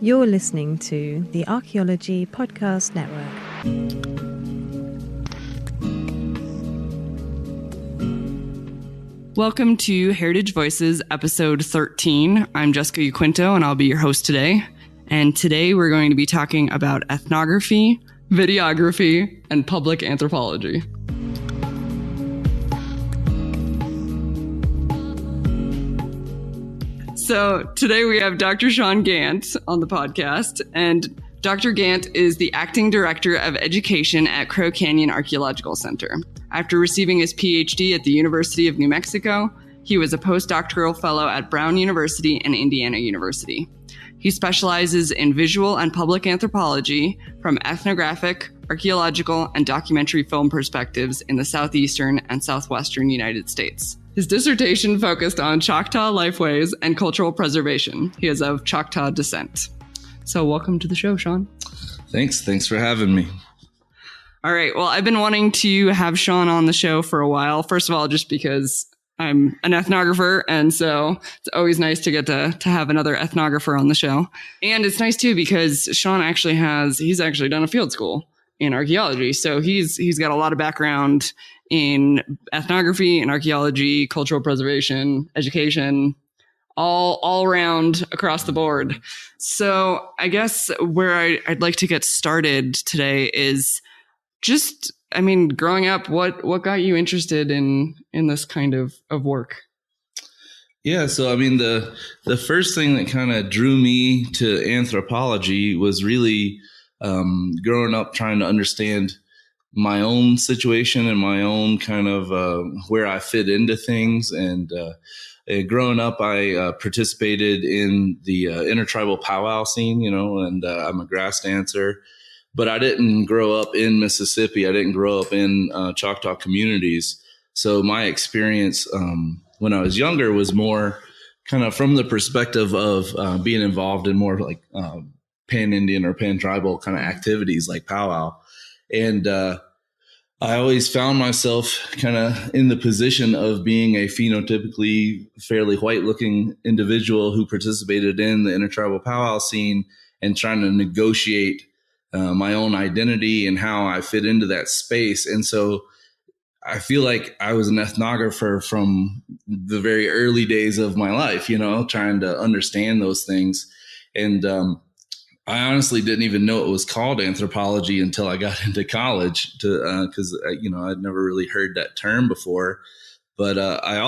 You're listening to the Archaeology Podcast Network. Welcome to Heritage Voices, episode 13. I'm Jessica Uquinto, and I'll be your host today. And today we're going to be talking about ethnography, videography, and public anthropology. So today we have Dr. Sean Gantt on the podcast, and Dr. Gantt is the Acting Director of Education at Crow Canyon Archaeological Center. After receiving his PhD at the University of New Mexico, he was a postdoctoral fellow at Brown University and Indiana University. He specializes in visual and public anthropology from ethnographic, archaeological, and documentary film perspectives in the southeastern and southwestern United States. His dissertation focused on Choctaw lifeways and cultural preservation. He is of Choctaw descent. So welcome to the show, Sean. Thanks for having me. All right. Well, I've been wanting to have Sean on the show for a while. First of all, just because I'm an ethnographer, and so it's always nice to get to have another ethnographer on the show. And it's nice too because Sean he's actually done a field school in archaeology. So he's got a lot of background in ethnography and archaeology, cultural preservation, education, all around across the board. So I guess where I'd like to get started today is just, growing up, what got you interested in this kind of work? Yeah, so the first thing that kind of drew me to anthropology was really growing up trying to understand my own situation and my own kind of where I fit into things. And growing up, I participated in the intertribal powwow scene, and I'm a grass dancer. But I didn't grow up in Mississippi. I didn't grow up in Choctaw communities. So my experience when I was younger was more kind of from the perspective of being involved in more like pan-Indian or pan-tribal kind of activities like powwow. And I always found myself kind of in the position of being a phenotypically fairly white-looking individual who participated in the intertribal powwow scene and trying to negotiate my own identity and how I fit into that space. And so I feel like I was an ethnographer from the very early days of my life, trying to understand those things. And I honestly didn't even know it was called anthropology until I got into college because, I'd never really heard that term before. But I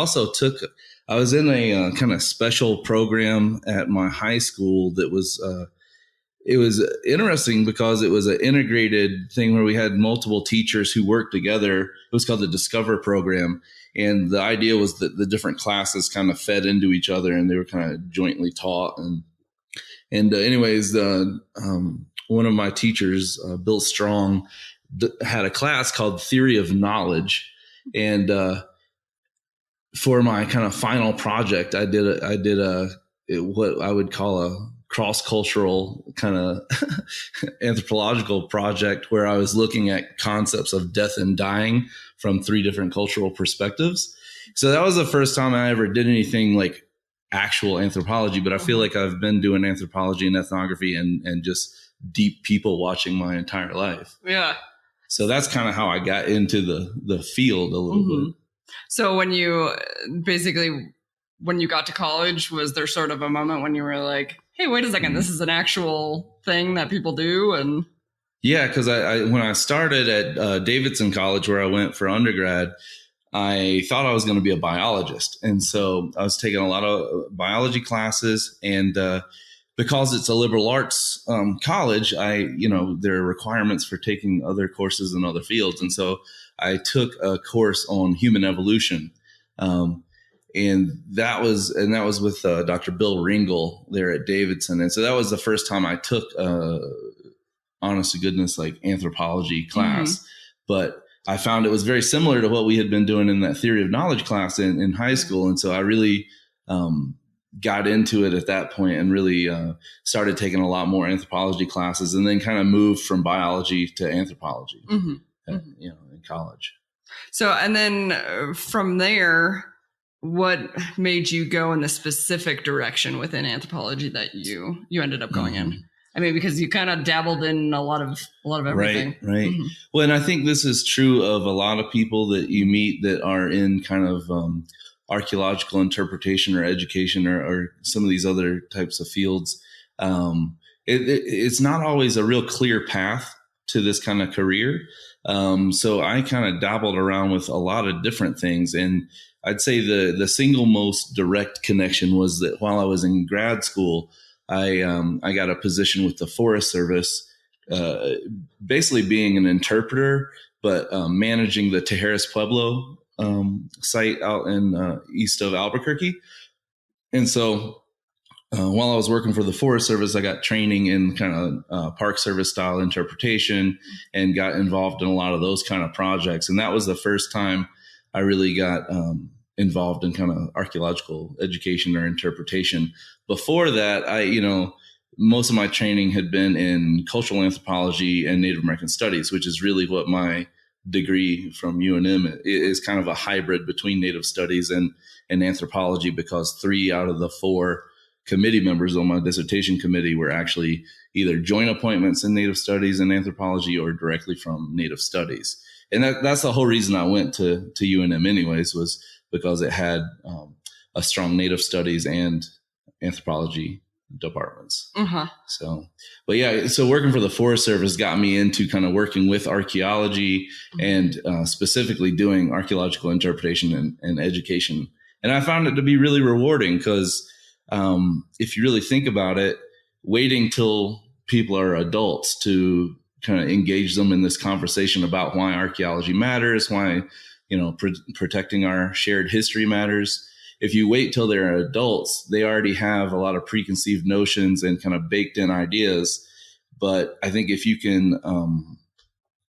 was in a kind of special program at my high school that was it was interesting because it was an integrated thing where we had multiple teachers who worked together. It was called the Discover program. And the idea was that the different classes kind of fed into each other and they were kind of jointly taught. And anyways, one of my teachers, Bill Strong, had a class called Theory of Knowledge. And for my kind of final project, I did what I would call a cross-cultural kind of anthropological project where I was looking at concepts of death and dying from 3 different cultural perspectives. So that was the first time I ever did anything like actual anthropology, but I feel like I've been doing anthropology and ethnography and just deep people watching my entire life. Yeah. So that's kind of how I got into the field a little bit. So when you got to college, was there sort of a moment when you were like, hey, wait a second, this is an actual thing that people do? And yeah, because I when I started at Davidson College, where I went for undergrad, I thought I was going to be a biologist. And so I was taking a lot of biology classes. And because it's a liberal arts college, there are requirements for taking other courses in other fields. And so I took a course on human evolution. And that was with Dr. Bill Ringel there at Davidson. And so that was the first time I took, honest to goodness, like anthropology class. But I found it was very similar to what we had been doing in that theory of knowledge class in high school. And so I really got into it at that point and really started taking a lot more anthropology classes and then kind of moved from biology to anthropology in college. So, and then from there, what made you go in the specific direction within anthropology that you ended up going in? I mean, because you kind of dabbled in a lot of everything. Right. Mm-hmm. Well, and I think this is true of a lot of people that you meet that are in kind of archaeological interpretation or education or some of these other types of fields. It's not always a real clear path to this kind of career. So I kind of dabbled around with a lot of different things. And I'd say the single most direct connection was that while I was in grad school, I got a position with the Forest Service, basically being an interpreter, but managing the Tijeras Pueblo site out in east of Albuquerque. And so while I was working for the Forest Service, I got training in kind of Park Service style interpretation and got involved in a lot of those kind of projects. And that was the first time I really got involved in kind of archaeological education or interpretation. Before that, most of my training had been in cultural anthropology and Native American studies, which is really what my degree from UNM is, kind of a hybrid between Native studies and anthropology, because 3 out of the 4 committee members on my dissertation committee were actually either joint appointments in Native studies and anthropology or directly from Native studies. And that's the whole reason I went to UNM anyways, was because it had a strong Native studies and anthropology departments. So working for the Forest Service got me into kind of working with archaeology and specifically doing archaeological interpretation and education. And I found it to be really rewarding because if you really think about it, waiting till people are adults to kind of engage them in this conversation about why archaeology matters, why, protecting our shared history matters. If you wait till they're adults, they already have a lot of preconceived notions and kind of baked in ideas. But I think if you can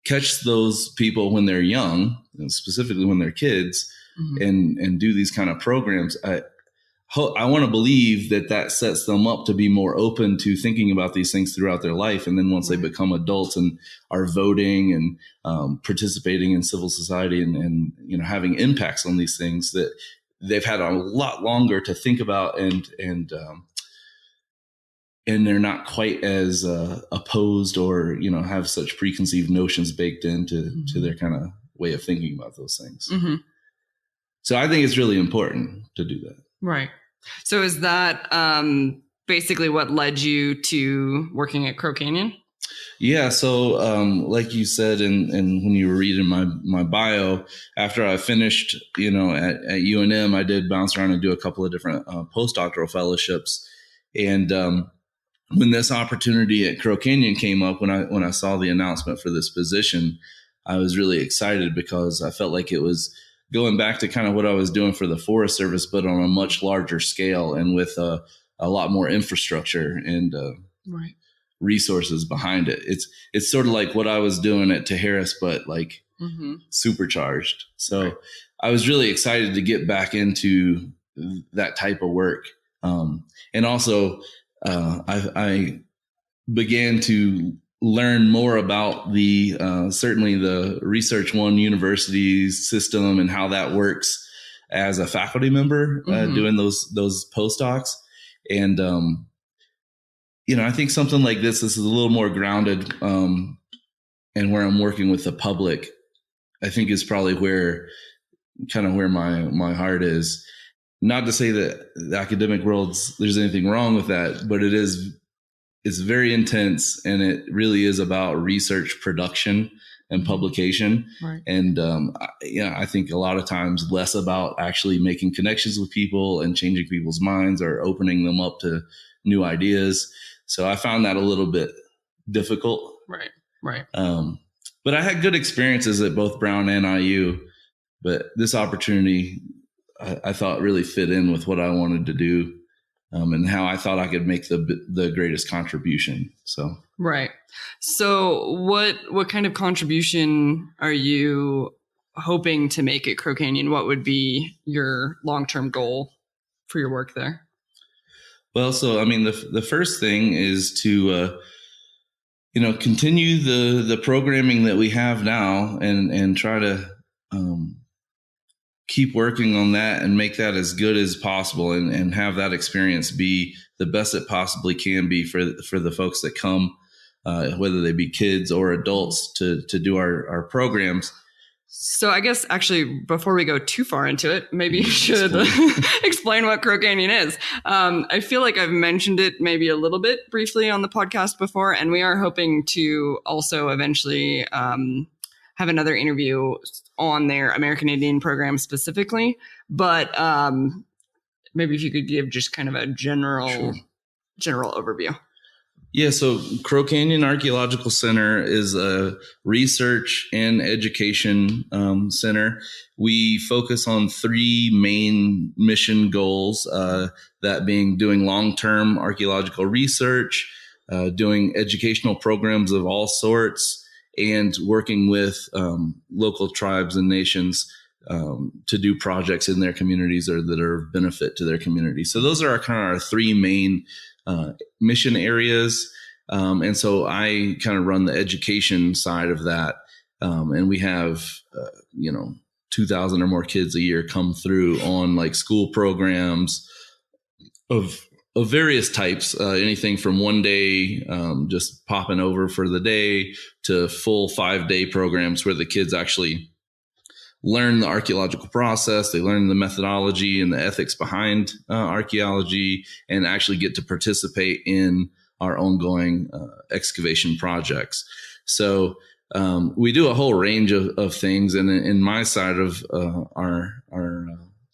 catch those people when they're young, and specifically when they're kids, and do these kind of programs, I want to believe that sets them up to be more open to thinking about these things throughout their life. And then once they become adults and are voting and participating in civil society and having impacts on these things, that they've had a lot longer to think about and they're not quite as opposed or have such preconceived notions baked into their kind of way of thinking about those things. So I think it's really important to do that. Right. So is that basically what led you to working at Crow Canyon? Yeah. So like you said, and when you were reading my bio, after I finished, at UNM, I did bounce around and do a couple of different postdoctoral fellowships. And when this opportunity at Crow Canyon came up, when I saw the announcement for this position, I was really excited because I felt like it was going back to kind of what I was doing for the Forest Service, but on a much larger scale and with a lot more infrastructure and resources behind it. It's sort of like what I was doing at Tijeras, but like supercharged. So I was really excited to get back into that type of work. And also I began to learn more about the certainly the Research One University system and how that works as a faculty member doing those postdocs. And I think something like this is a little more grounded, and where I'm working with the public, I think is probably where my heart is. Not to say that the academic there's anything wrong with that, but it's very intense, and it really is about research production and publication. Right. And I think a lot of times less about actually making connections with people and changing people's minds or opening them up to new ideas. So I found that a little bit difficult. Right. But I had good experiences at both Brown and IU, but this opportunity I thought really fit in with what I wanted to do. And how I thought I could make the greatest contribution. So right. So what kind of contribution are you hoping to make at Crow Canyon? What would be your long-term goal for your work there? Well, so I mean, the first thing is to continue the programming that we have now and try to keep working on that and make that as good as possible, and have that experience be the best it possibly can be for the folks that come, whether they be kids or adults, to do our programs. So I guess actually before we go too far into it, maybe you should explain what Crow Canyon is. I feel like I've mentioned it maybe a little bit briefly on the podcast before, and we are hoping to also eventually have another interview on their American Indian program specifically. But maybe if you could give just kind of a general overview. Yeah, so Crow Canyon Archaeological Center is a research and education center. We focus on three main mission goals, that being doing long-term archaeological research, doing educational programs of all sorts, and working with local tribes and nations to do projects in their communities or that are of benefit to their community. So those are our three main mission areas. And so I kind of run the education side of that. And we have, 2,000 or more kids a year come through on like school programs of various types, anything from 1 day, just popping over for the day, to full 5-day programs where the kids actually learn the archaeological process, they learn the methodology and the ethics behind archaeology, and actually get to participate in our ongoing excavation projects. So we do a whole range of things. And in my side of our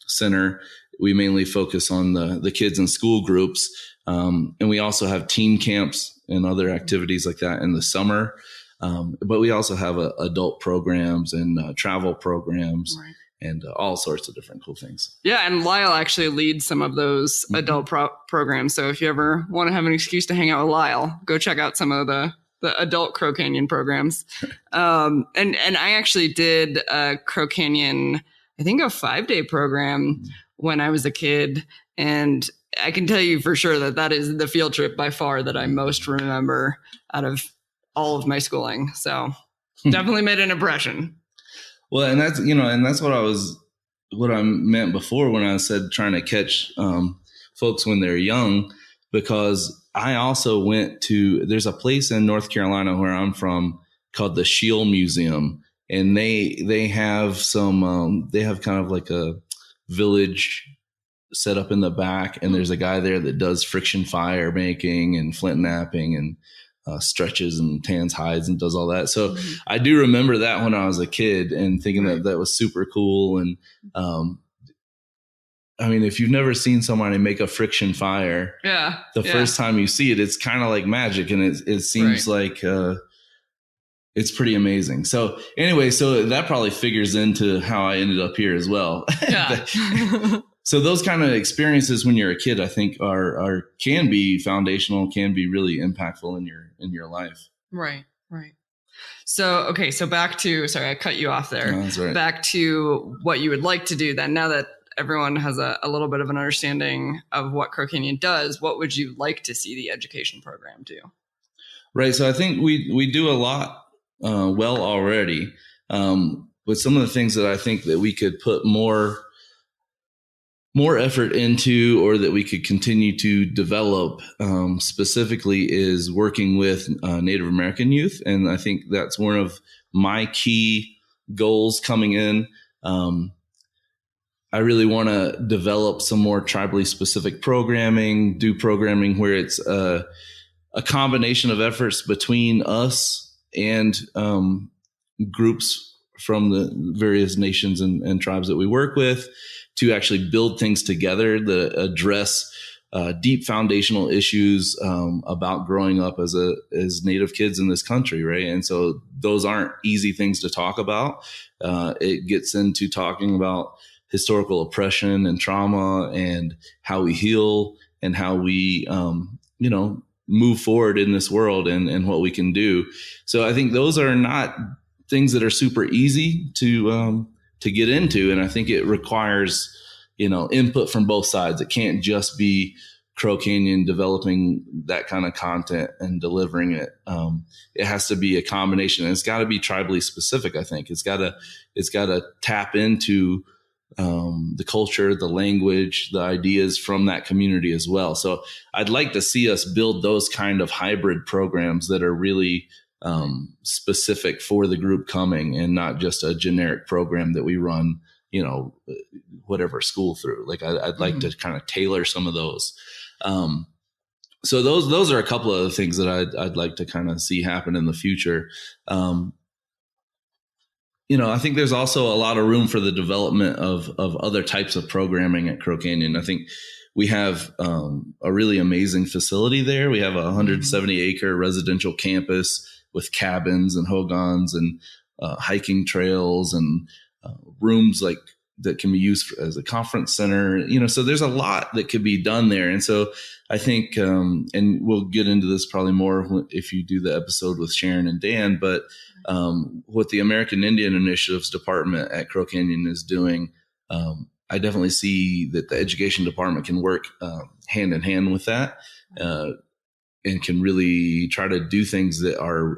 center, we mainly focus on the kids in school groups. And we also have teen camps and other activities like that in the summer. But we also have adult programs and travel programs, right, and all sorts of different cool things. Yeah, and Lyle actually leads some of those adult programs. So if you ever want to have an excuse to hang out with Lyle, go check out some of the adult Crow Canyon programs. And I actually did a Crow Canyon, I think a 5-day program when I was a kid. And I can tell you for sure that is the field trip by far that I most remember out of all of my schooling. So definitely made an impression. Well, and that's what I meant before when I said trying to catch folks when they're young, because I also there's a place in North Carolina where I'm from called the Shield Museum, and they have they have kind of like a village set up in the back, and there's a guy there that does friction fire making and flint knapping and stretches and tans hides and does all that. So I do remember that when I was a kid and thinking that was super cool. And I mean, if you've never seen somebody make a friction fire, first time you see it, it's kind of like magic, and it seems like it's pretty amazing. So anyway, so that probably figures into how I ended up here as well. Yeah. So those kind of experiences when you're a kid, I think can be foundational, can be really impactful in your life. Right. So, so back to, sorry, I cut you off there. No, that's right. Back to what you would like to do then. Now that everyone has a little bit of an understanding of what Crow Canyon does, what would you like to see the education program do? Right. So I think we do a lot well already. But some of the things that I think that we could put more effort into, or that we could continue to develop specifically, is working with Native American youth. And I think that's one of my key goals coming in. I really want to develop some more tribally specific programming, do programming where it's a combination of efforts between us and groups from the various nations and tribes that we work with, to actually build things together that address deep foundational issues about growing up as Native kids in this country, right? And so those aren't easy things to talk about. It gets into talking about historical oppression and trauma, and how we heal, and how we move forward in this world, and what we can do. So I think those are not things that are super easy to get into. And I think it requires, input from both sides. It can't just be Crow Canyon developing that kind of content and delivering it. It has to be a combination, and it's got to be tribally specific. I think it's got to tap into the culture, the language, the ideas from that community as well. So I'd like to see us build those kind of hybrid programs that are really specific for the group coming, and not just a generic program that we run, whatever school through. Like I'd like to kind of tailor some of those. So those are a couple of the things that I'd like to kind of see happen in the future. I think there's also a lot of room for the development of other types of programming at Crow Canyon. I think we have a really amazing facility there. We have a 170-acre residential campus with cabins and hogans and hiking trails and rooms like that can be used as a conference center. So there's a lot that could be done there. And so I think, and we'll get into this probably more if you do the episode with Sharon and Dan, but what the American Indian Initiatives Department at Crow Canyon is doing, I definitely see that the education department can work hand in hand with that and can really try to do things that are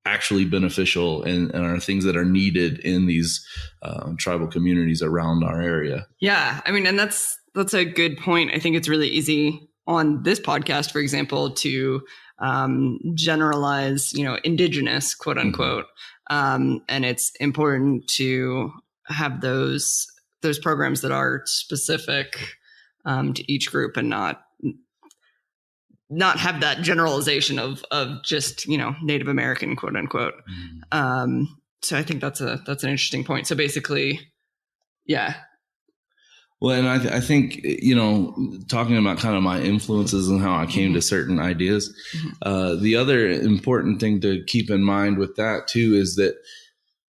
actually beneficial and are things that are needed in these tribal communities around our area. Yeah, I mean, and that's a good point. I think it's really easy on this podcast, for example, to generalize, indigenous, quote unquote. And it's important to have those programs that are specific to each group, and not have that generalization of just, Native American, quote unquote. So I think that's an interesting point. So basically, yeah. Well, and I think, talking about kind of my influences and how I came to certain ideas, the other important thing to keep in mind with that too is that,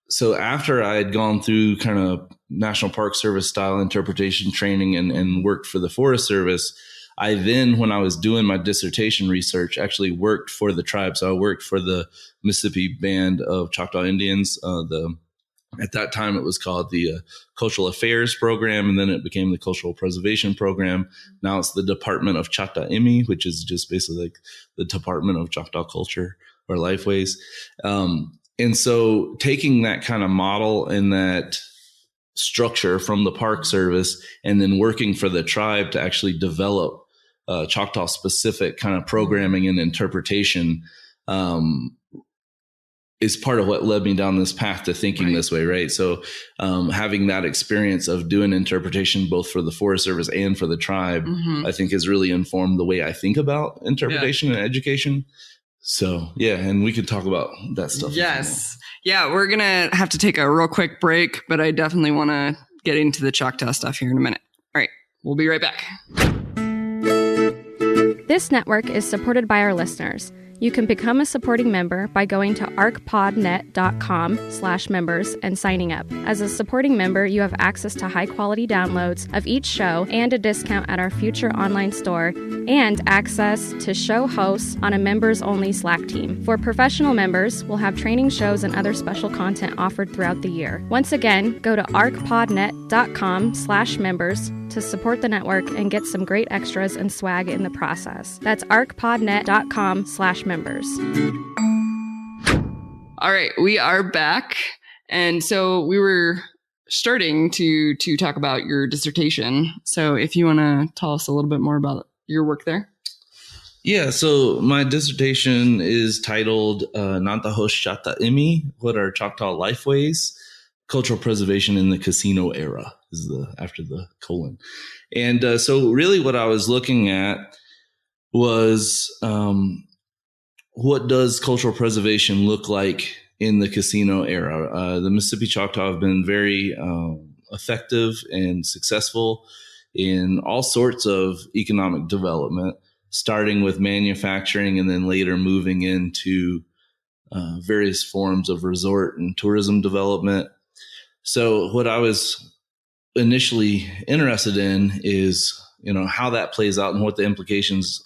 so after I had gone through kind of National Park Service style interpretation training and worked for the Forest Service, I then, when I was doing my dissertation research, actually worked for the tribe. So I worked for the Mississippi Band of Choctaw Indians. At that time, it was called the Cultural Affairs Program, and then it became the Cultural Preservation Program. Now it's the Department of Choctaw Imi, which is just basically like the Department of Choctaw Culture or Lifeways. And so taking that kind of model and that structure from the Park Service and then working for the tribe to actually develop Choctaw specific kind of programming and interpretation is part of what led me down this path to thinking this way, right? So having that experience of doing interpretation both for the Forest Service and for the tribe, I think has really informed the way I think about interpretation and education. So, yeah, and we could talk about that stuff. Yes. Yeah, we're going to have to take a real quick break, but I definitely want to get into the Choctaw stuff here in a minute. All right, we'll be right back. This network is supported by our listeners. You can become a supporting member by going to arcpodnet.com/members and signing up. As a supporting member, you have access to high-quality downloads of each show and a discount at our future online store, and access to show hosts on a members-only Slack team. For professional members, we'll have training shows and other special content offered throughout the year. Once again, go to arcpodnet.com/members to support the network and get some great extras and swag in the process. That's arcpodnet.com/members. All right, we are back. And so we were starting to talk about your dissertation. So if you want to tell us a little bit more about your work there. Yeah, so my dissertation is titled Nantahosh Chata Imi, What Are Choctaw Lifeways? Cultural Preservation in the Casino Era is after the colon. And so really what I was looking at was what does cultural preservation look like in the casino era? The Mississippi Choctaw have been very effective and successful in all sorts of economic development, starting with manufacturing and then later moving into various forms of resort and tourism development. So what I was initially interested in is, how that plays out and what the implications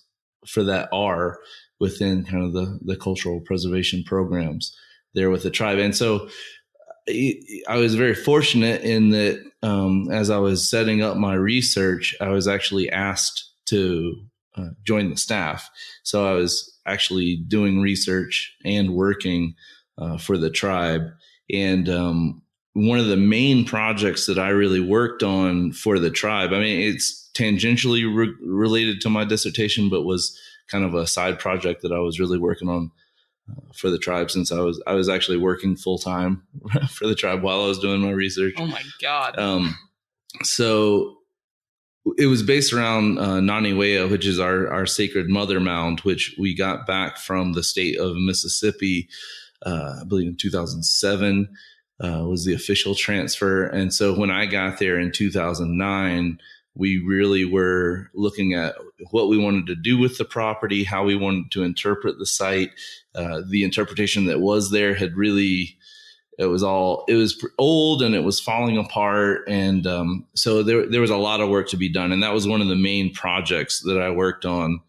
for that are within kind of the cultural preservation programs there with the tribe. And so I was very fortunate in that as I was setting up my research, I was actually asked to join the staff. So I was actually doing research and working for the tribe. And one of the main projects that I really worked on for the tribe. I mean, it's tangentially related to my dissertation, but was kind of a side project that I was really working on for the tribe, since I was actually working full time for the tribe while I was doing my research. Oh my God. So it was based around Nanih Waiya, which is our sacred mother mound, which we got back from the state of Mississippi, I believe in 2007 was the official transfer. And so when I got there in 2009, we really were looking at what we wanted to do with the property, how we wanted to interpret the site. The interpretation that was there had really, it was old and it was falling apart. And so there was a lot of work to be done. And that was one of the main projects that I worked on,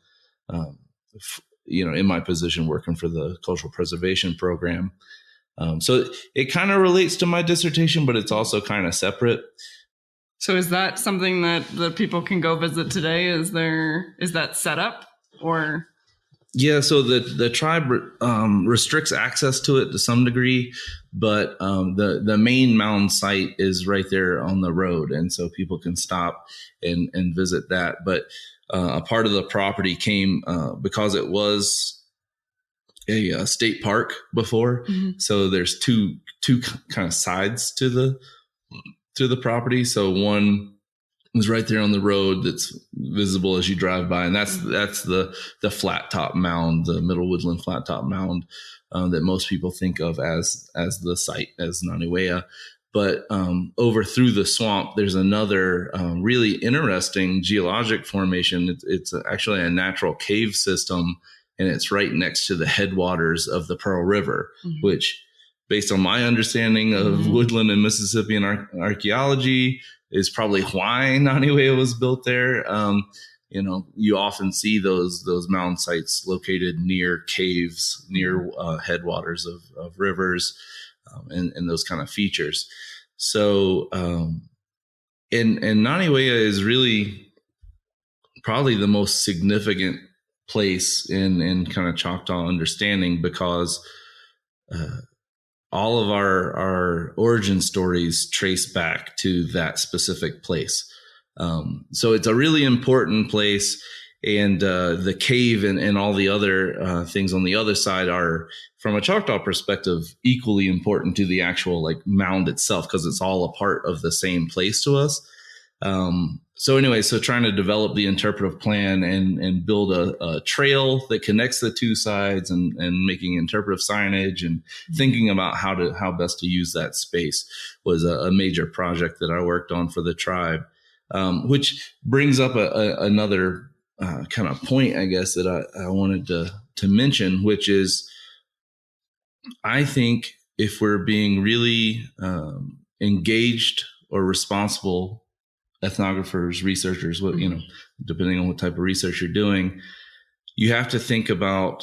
in my position working for the cultural preservation program. So it kind of relates to my dissertation, but it's also kind of separate. So is that something that the people can go visit today? Is that set up or? Yeah, so the tribe restricts access to it to some degree, but the main mound site is right there on the road, and so people can stop and visit that. But a part of the property came because it was a state park before, so there's two kind of sides to the property. So one is right there on the road that's visible as you drive by, and that's the flat top mound, the Middle Woodland flat top mound that most people think of as the site, as Nanih Waiya. But over through the swamp, there's another really interesting geologic formation. It's actually a natural cave system, and it's right next to the headwaters of the Pearl River, which, based on my understanding of woodland and Mississippian archaeology, is probably why Nanih Waiya was built there. You often see those mound sites located near caves, near headwaters of rivers, and those kind of features. So, and Nanih Waiya is really probably the most significant place in kind of Choctaw understanding, because all of our origin stories trace back to that specific place. So it's a really important place. And the cave and all the other things on the other side are, from a Choctaw perspective, equally important to the actual mound itself, because it's all a part of the same place to us. So trying to develop the interpretive plan and build a trail that connects the two sides, and making interpretive signage and thinking about how best to use that space was a major project that I worked on for the tribe, which brings up another kind of point, I guess, that I wanted to mention, which is, I think if we're being really engaged or responsible ethnographers, researchers, depending on what type of research you're doing, you have to think about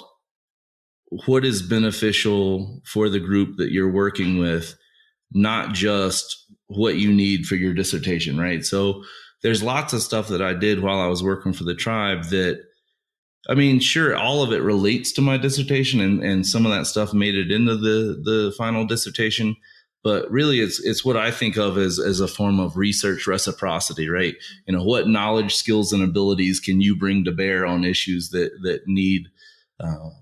what is beneficial for the group that you're working with, not just what you need for your dissertation, right? So there's lots of stuff that I did while I was working for the tribe that, I mean, sure, all of it relates to my dissertation, and some of that stuff made it into the final dissertation. But really, it's what I think of as a form of research reciprocity, right? What knowledge, skills, and abilities can you bring to bear on issues that need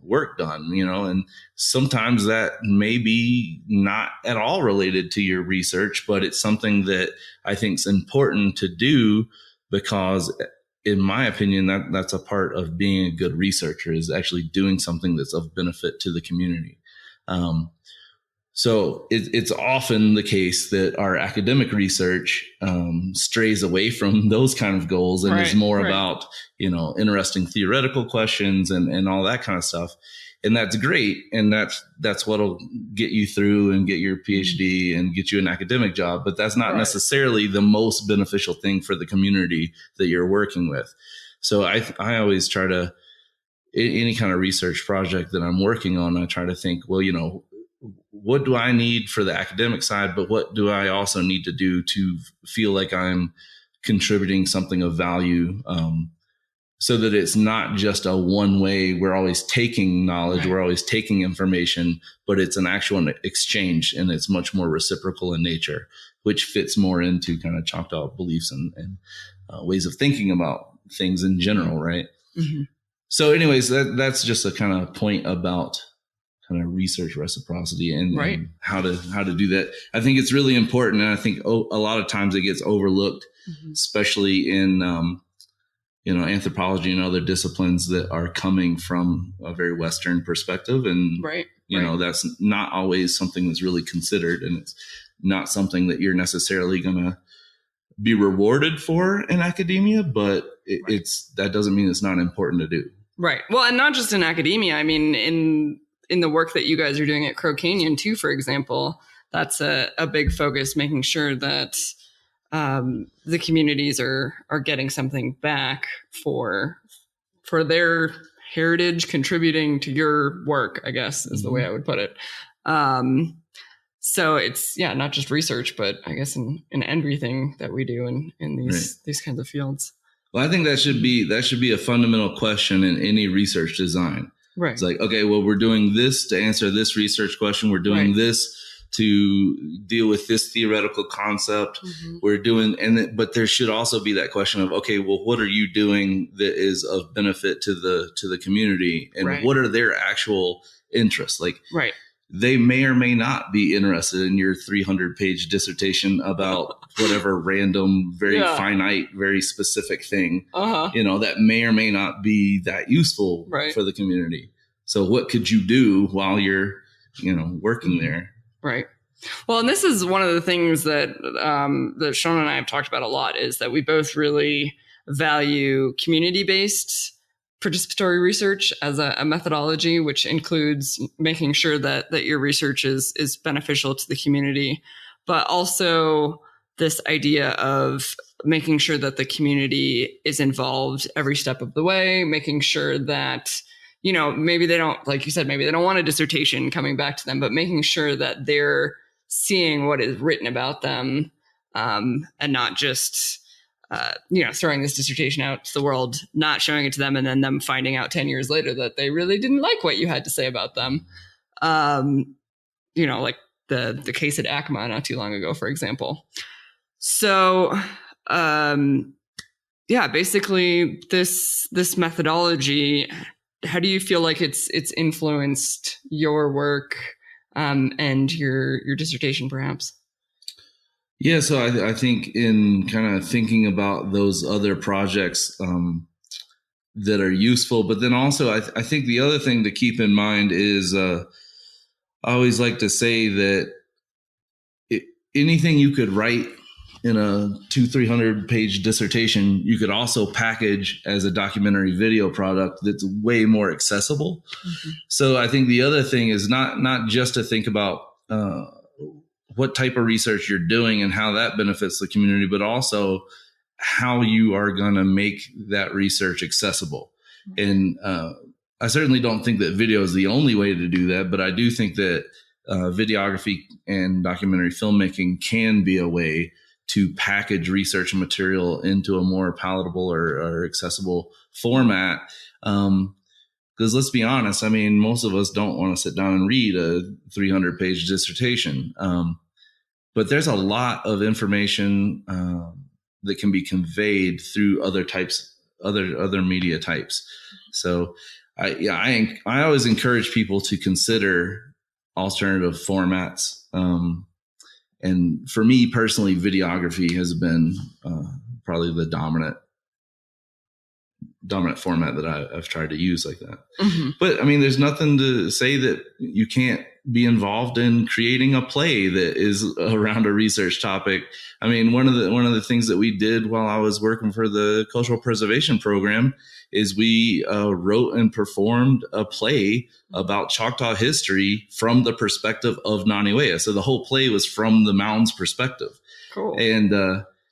work done, and sometimes that may be not at all related to your research, but it's something that I think is important to do, because in my opinion, that's a part of being a good researcher, is actually doing something that's of benefit to the community. So it's often the case that our academic research strays away from those kind of goals and is more about, interesting theoretical questions and all that kind of stuff. And that's great. And that's what'll get you through and get your PhD and get you an academic job. But that's not necessarily the most beneficial thing for the community that you're working with. So I always try to, any kind of research project that I'm working on, I try to think, well, what do I need for the academic side, but what do I also need to do to feel like I'm contributing something of value so that it's not just a one way, we're always taking knowledge, Right. we're always taking information, but it's an actual exchange, and it's much more reciprocal in nature, which fits more into kind of Choctaw beliefs and ways of thinking about things in general, right? Mm-hmm. So anyways, that's just a kind of point about kind of research reciprocity and, Right. and how to do that. I think it's really important, and I think a lot of times it gets overlooked, Mm-hmm. especially in anthropology and other disciplines that are coming from a very Western perspective, and Right. you know, that's not always something that's really considered, and it's not something that you're necessarily going to be rewarded for in academia, but it's that doesn't mean it's not important to do. Right. Well, and not just in academia. I mean, in the work that you guys are doing at Crow Canyon too, for example, that's a big focus, making sure that the communities are getting something back for their heritage, contributing to your work, I guess is the way I would put it. So it's not just research, but I guess in everything that we do in these kinds of fields. Well, I think that should be a fundamental question in any research design. Right. It's like, okay, well, we're doing this to answer this research question. We're doing this to deal with this theoretical concept. Mm-hmm. We're doing, but there should also be that question of, okay, well, what are you doing that is of benefit to the community, and what are their actual interests? Like, they may or may not be interested in your 300-page dissertation about whatever random, very finite, very specific thing. That may or may not be that useful for the community. So what could you do while you're, working there? Right. Well, and this is one of the things that that Sean and I have talked about a lot, is that we both really value community-based participatory research as a methodology, which includes making sure that your research is beneficial to the community, but also this idea of making sure that the community is involved every step of the way, making sure that, maybe they don't, like you said, maybe they don't want a dissertation coming back to them, but making sure that they're seeing what is written about them, and not just throwing this dissertation out to the world, not showing it to them, and then them finding out 10 years later that they really didn't like what you had to say about them. Like the case at Acma not too long ago, for example. So, basically this methodology, how do you feel like it's influenced your work, and your dissertation, perhaps? Yeah, so I think in kind of thinking about those other projects that are useful, but then also I think the other thing to keep in mind is I always like to say that anything you could write in a 200-300 page dissertation, you could also package as a documentary video product that's way more accessible. Mm-hmm. So I think the other thing is not just to think about what type of research you're doing and how that benefits the community, but also how you are going to make that research accessible. And I certainly don't think that video is the only way to do that, but I do think that videography and documentary filmmaking can be a way to package research material into a more palatable or accessible format. Because let's be honest, I mean, most of us don't want to sit down and read a 300-page dissertation. But there's a lot of information that can be conveyed through other media types. So I always encourage people to consider alternative formats. And for me personally, videography has been probably the dominant format that I've tried to use like that. Mm-hmm. But I mean, there's nothing to say that you can't be involved in creating a play that is around a research topic. I mean, one of the things that we did while I was working for the cultural preservation program is we wrote and performed a play about Choctaw history from the perspective of Nanih Waiya. So the whole play was from the mound's perspective. Cool. And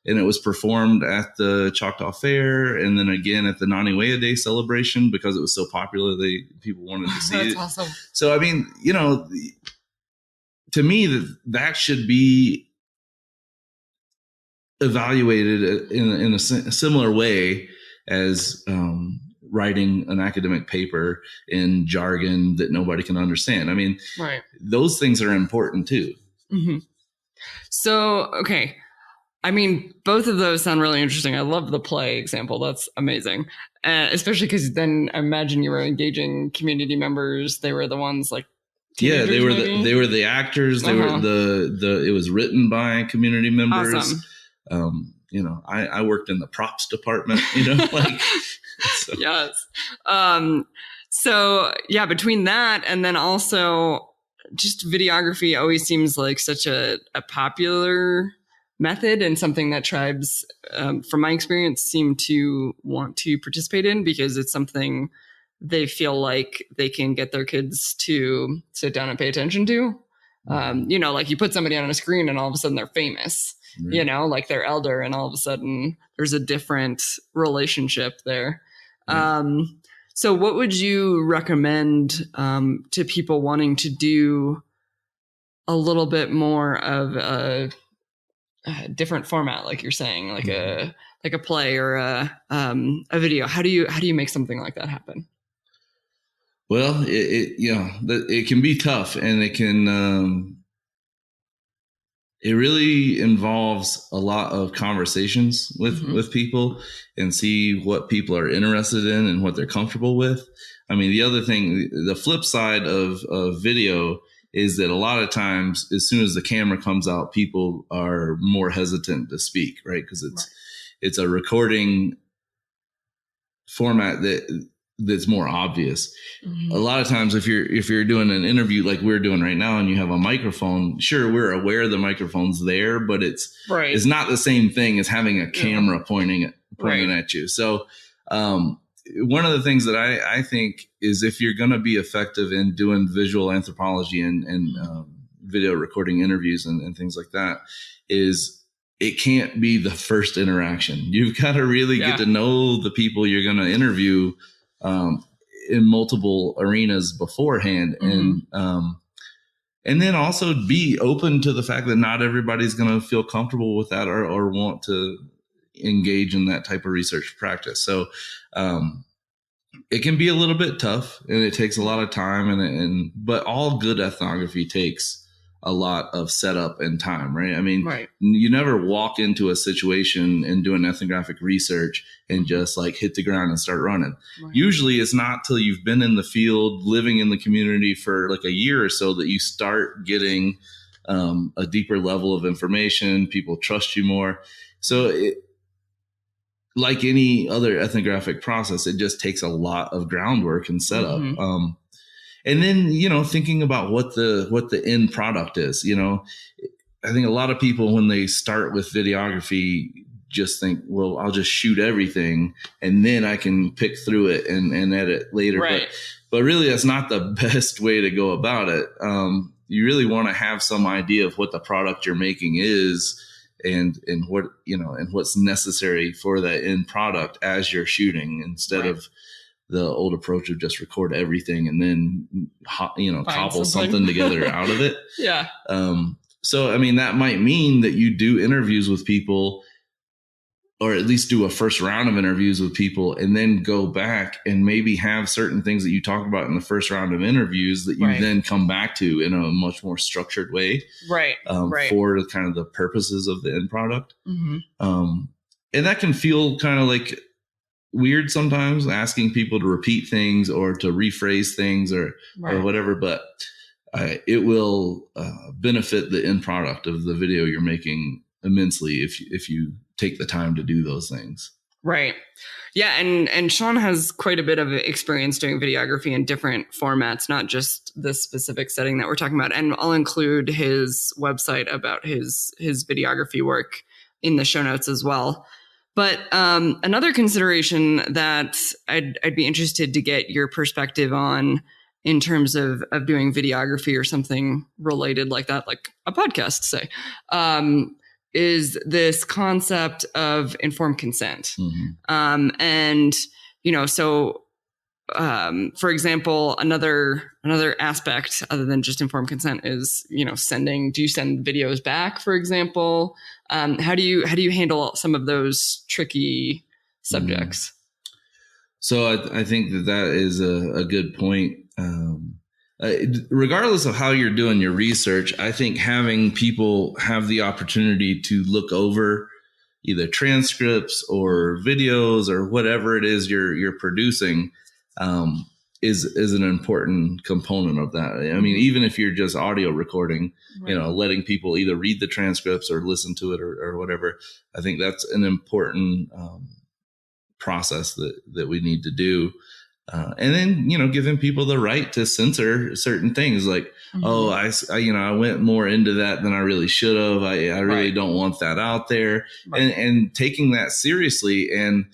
it was performed at the Choctaw Fair, and then again at the Nanih Waiya Day celebration because it was so popular. People wanted to see it. That's awesome. So I mean, to me that should be evaluated in a similar way as writing an academic paper in jargon that nobody can understand. I mean, those things are important too. Mm-hmm. So, okay. I mean, both of those sound really interesting. I love the play example. That's amazing. Especially because then I imagine you were engaging community members. They were the ones like, yeah, they were the actors. They were it was written by community members. Awesome. You know, I worked in the props department, you know, like, so. Yes. So yeah, between that and then also just videography always seems like such a popular method and something that tribes, from my experience, seem to want to participate in because it's something they feel like they can get their kids to sit down and pay attention to. You know, like you put somebody on a screen and all of a sudden they're famous, you know, like they're elder and all of a sudden there's a different relationship there. So what would you recommend to people wanting to do a little bit more of a different format, like you're saying, like a play or a video? How do you make something like that happen? Well, it can be tough, and it can it really involves a lot of conversations with people and see what people are interested in and what they're comfortable with. I mean, the other thing, the flip side of video is that a lot of times, as soon as the camera comes out, people are more hesitant to speak, right? Because it's a recording format that's more obvious. A lot of times, if you're doing an interview like we're doing right now, and you have a microphone, sure, we're aware the microphone's there, but it's not the same thing as having a camera pointing at you. So, one of the things that I think is, if you're going to be effective in doing visual anthropology and video recording interviews and things like that, is it can't be the first interaction. You've got to really get to know the people you're going to interview in multiple arenas beforehand. And then also be open to the fact that not everybody's going to feel comfortable with that or want to engage in that type of research practice. So it can be a little bit tough, and it takes a lot of time, but all good ethnography takes a lot of setup and time, right? I mean, you never walk into a situation and do an ethnographic research and just like hit the ground and start running. Usually it's not till you've been in the field, living in the community for like a year or so, that you start getting a deeper level of information. People trust you more. So like any other ethnographic process, it just takes a lot of groundwork and setup. And then, you know, thinking about what the end product is. You know, I think a lot of people, when they start with videography, just think, well, I'll just shoot everything and then I can pick through it and edit later. But really, that's not the best way to go about it. You really want to have some idea of what the product you're making is, and what, you know, and what's necessary for that end product as you're shooting, instead of the old approach of just record everything and then, you know, cobble something together out of it. So, I mean, that might mean that you do interviews with people, or at least do a first round of interviews with people, and then go back and maybe have certain things that you talked about in the first round of interviews that you then come back to in a much more structured way, for kind of the purposes of the end product. And that can feel kind of like weird sometimes, asking people to repeat things or to rephrase things or whatever, but it will benefit the end product of the video you're making immensely if you take the time to do those things. Yeah. And Sean has quite a bit of experience doing videography in different formats, not just the specific setting that we're talking about. And I'll include his website about his videography work in the show notes as well. But another consideration that I'd be interested to get your perspective on, in terms of doing videography or something related like that, like a podcast, say, is this concept of informed consent. And, you know, so, for example, another aspect other than just informed consent is, you know, do you send videos back, for example? How do you handle some of those tricky subjects? So I think that is a good point. Regardless of how you're doing your research, I think having people have the opportunity to look over either transcripts or videos or whatever it is you're producing is an important component of that. I mean, even if you're just audio recording, right, letting people either read the transcripts or listen to it or whatever, I think that's an important process that we need to do. And then, giving people the right to censor certain things like, I went more into that than I really should have. I really don't want that out there, and taking that seriously. And,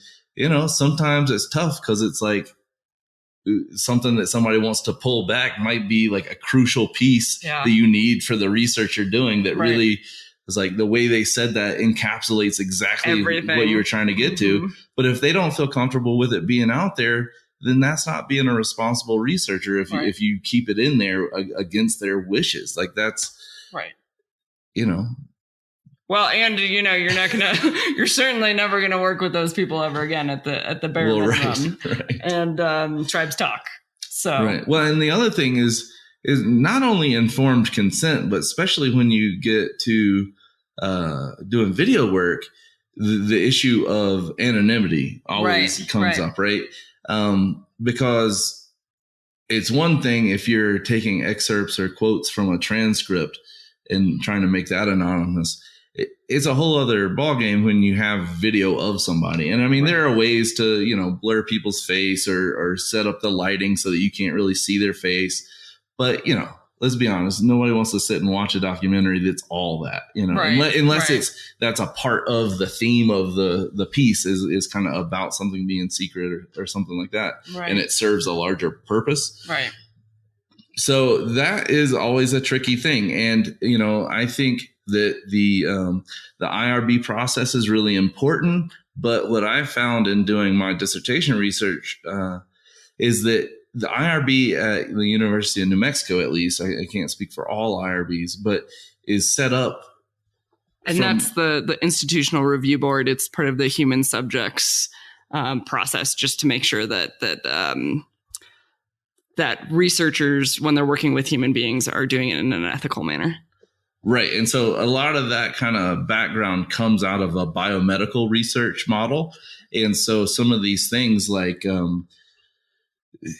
sometimes it's tough because it's like something that somebody wants to pull back might be like a crucial piece that you need for the research you're doing that really is like the way they said that encapsulates exactly everything, what you were trying to get to. But if they don't feel comfortable with it being out there, then that's not being a responsible researcher if you keep it in there against their wishes. Like that's right. Well, and you're certainly never gonna work with those people ever again at the bare minimum. Right. And tribes talk. So right. Well, and the other thing is not only informed consent, but especially when you get to doing video work, the issue of anonymity always comes up, right? Because it's one thing if you're taking excerpts or quotes from a transcript and trying to make that anonymous. It's a whole other ballgame when you have video of somebody. And I mean, there are ways to, blur people's face or set up the lighting so that you can't really see their face. But, let's be honest, nobody wants to sit and watch a documentary that's all that, unless that's a part of the theme of the piece is kind of about something being secret or something like that. Right. And it serves a larger purpose. Right. So that is always a tricky thing. And, I think that the IRB process is really important. But what I found in doing my dissertation research is that the IRB at the University of New Mexico, at least, I can't speak for all IRBs, but is set up. And that's the Institutional Review Board. It's part of the human subjects process, just to make sure that researchers, when they're working with human beings, are doing it in an ethical manner. Right. And so a lot of that kind of background comes out of a biomedical research model. And so some of these things like,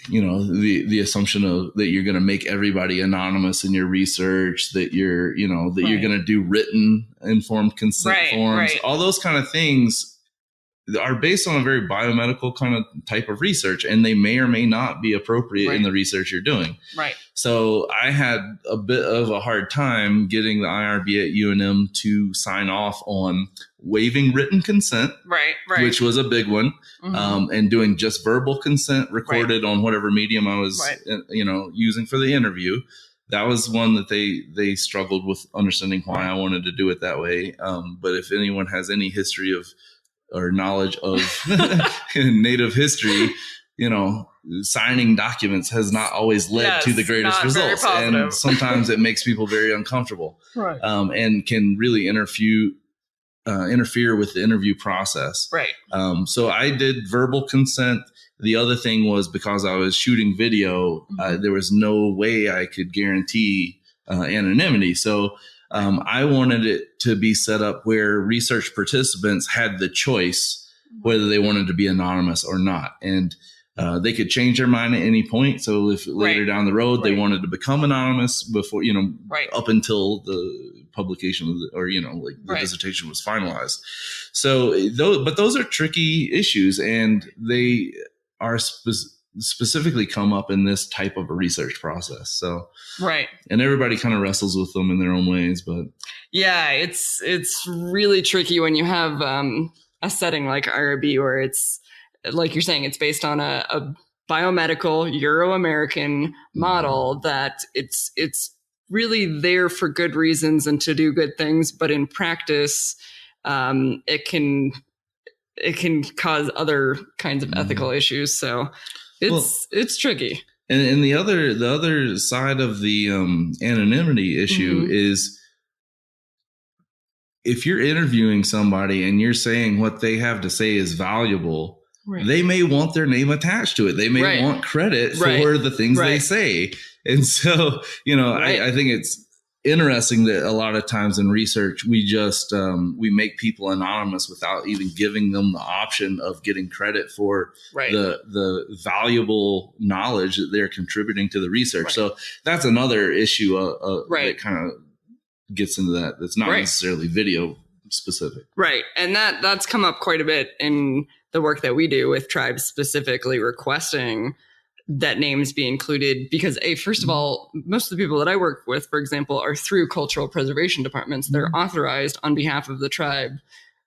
the assumption of that you're going to make everybody anonymous in your research, that you're going to do written informed consent forms, all those kind of things are based on a very biomedical kind of type of research, and they may or may not be appropriate in the research you're doing. Right. So I had a bit of a hard time getting the IRB at UNM to sign off on waiving written consent, which was a big one, and doing just verbal consent recorded on whatever medium I was, using for the interview. That was one that they struggled with understanding why I wanted to do it that way. But if anyone has any history of or knowledge of Native history, signing documents has not always led to the greatest results. And sometimes it makes people very uncomfortable, and can really interfere with the interview process. Right. So I did verbal consent. The other thing was because I was shooting video, there was no way I could guarantee anonymity. So I wanted it to be set up where research participants had the choice whether they wanted to be anonymous or not. And they could change their mind at any point. So if later down the road they wanted to become anonymous before, up until the publication of the dissertation was finalized. So but those are tricky issues, and they are specifically come up in this type of a research process. So, and everybody kind of wrestles with them in their own ways, but yeah, it's really tricky when you have a setting like IRB where it's, like you're saying, it's based on a biomedical Euro-American model that it's really there for good reasons and to do good things, but in practice, it can cause other kinds of ethical issues. So it's tricky. And the other side of the anonymity issue is if you're interviewing somebody and you're saying what they have to say is valuable, Right. they may want their name attached to it. They may Right. want credit Right. for the things they Right. say. And so, Right. I think it's interesting that a lot of times in research, we just, we make people anonymous without even giving them the option of getting credit for Right. the valuable knowledge that they're contributing to the research. Right. So that's another issue Right. that kind of gets into that. That's not Right. necessarily video specific. Right. And that's come up quite a bit in the work that we do with tribes, specifically requesting that names be included because first of all, most of the people that I work with, for example, are through cultural preservation departments. They're authorized on behalf of the tribe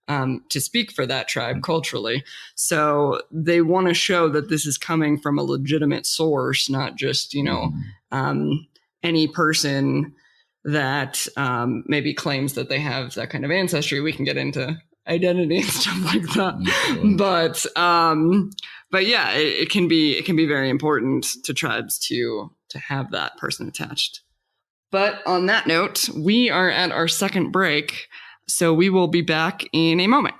to speak for that tribe culturally. So they want to show that this is coming from a legitimate source, not just, any person that maybe claims that they have that kind of ancestry. We can get into identity and stuff like that. But yeah, it can be very important to tribes to have that person attached. But on that note, we are at our second break, so we will be back in a moment.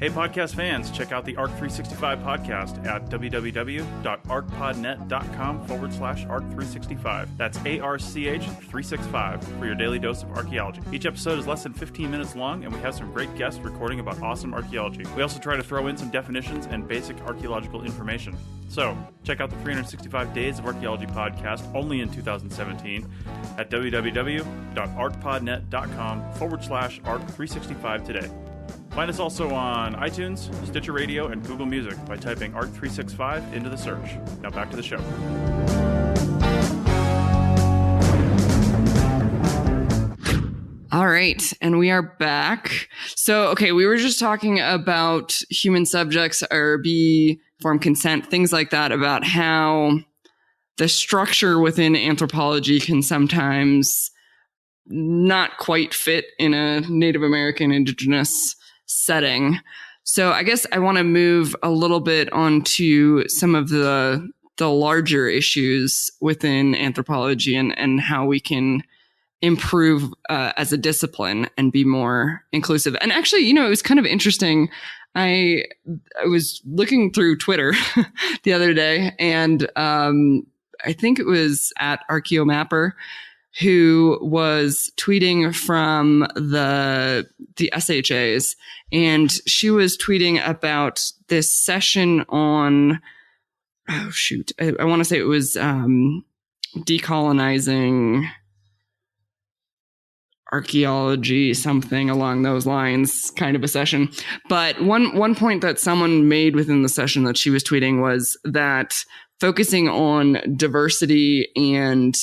Hey, podcast fans, check out the ARC365 podcast at www.arcpodnet.com/ARC365. That's ARCH365 for your daily dose of archaeology. Each episode is less than 15 minutes long, and we have some great guests recording about awesome archaeology. We also try to throw in some definitions and basic archaeological information. So, check out the 365 Days of Archaeology podcast only in 2017 at www.arcpodnet.com/ARC365 today. Find us also on iTunes, Stitcher Radio, and Google Music by typing ARC365 into the search. Now back to the show. All right, and we are back. So, okay, we were just talking about human subjects or informed consent, things like that, about how the structure within anthropology can sometimes not quite fit in a Native American indigenous setting. So I guess I want to move a little bit onto some of the larger issues within anthropology and how we can improve as a discipline and be more inclusive. And actually, it was kind of interesting. I was looking through Twitter the other day, and I think it was at Archaeomapper, who was tweeting from the SHAs, and she was tweeting about this session on, I want to say it was decolonizing archaeology, something along those lines, kind of a session. But one point that someone made within the session that she was tweeting was that focusing on diversity and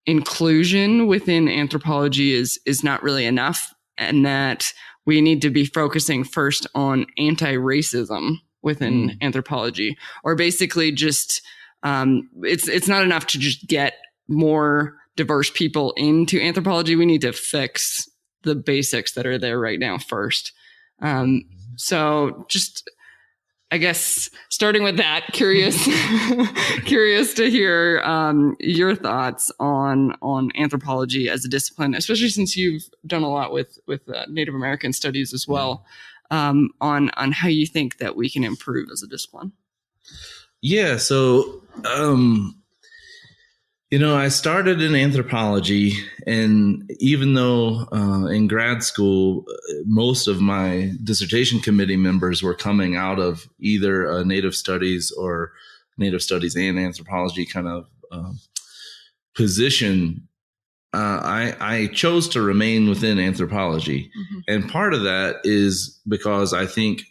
inclusion within anthropology is not really enough, and that we need to be focusing first on anti-racism within anthropology, or basically just it's not enough to just get more diverse people into anthropology. We need to fix the basics that are there right now first. So just, I guess, starting with that, curious to hear your thoughts on anthropology as a discipline, especially since you've done a lot with Native American studies as well, on how you think that we can improve as a discipline. Yeah. So, I started in anthropology, and even though in grad school, most of my dissertation committee members were coming out of either a Native Studies or Native Studies and anthropology kind of position, I chose to remain within anthropology. And part of that is because I think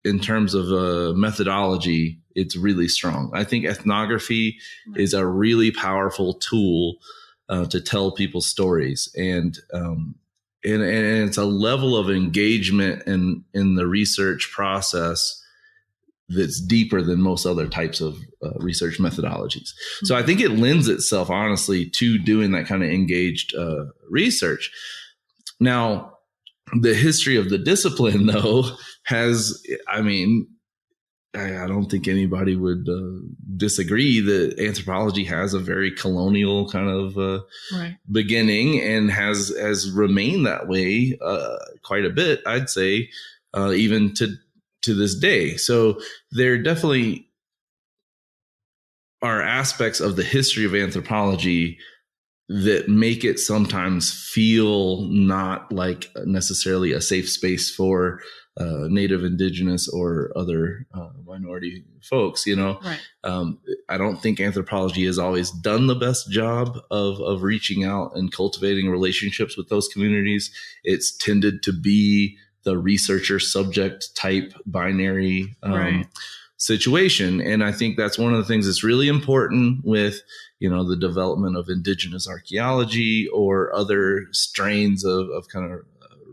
in terms of methodology, it's really strong. I think ethnography is a really powerful tool to tell people's stories, and it's a level of engagement in the research process that's deeper than most other types of research methodologies. So I think it lends itself, honestly, to doing that kind of engaged research. Now, the history of the discipline, though, has, I don't think anybody would disagree that anthropology has a very colonial kind of beginning and has remained that way quite a bit, I'd say, even to this day. So there definitely are aspects of the history of anthropology that make it sometimes feel not like necessarily a safe space for Native, Indigenous, or other minority folks. Right. I don't think anthropology has always done the best job of reaching out and cultivating relationships with those communities. It's tended to be the researcher subject type binary situation. And I think that's one of the things that's really important with, the development of indigenous archaeology or other strains of kind of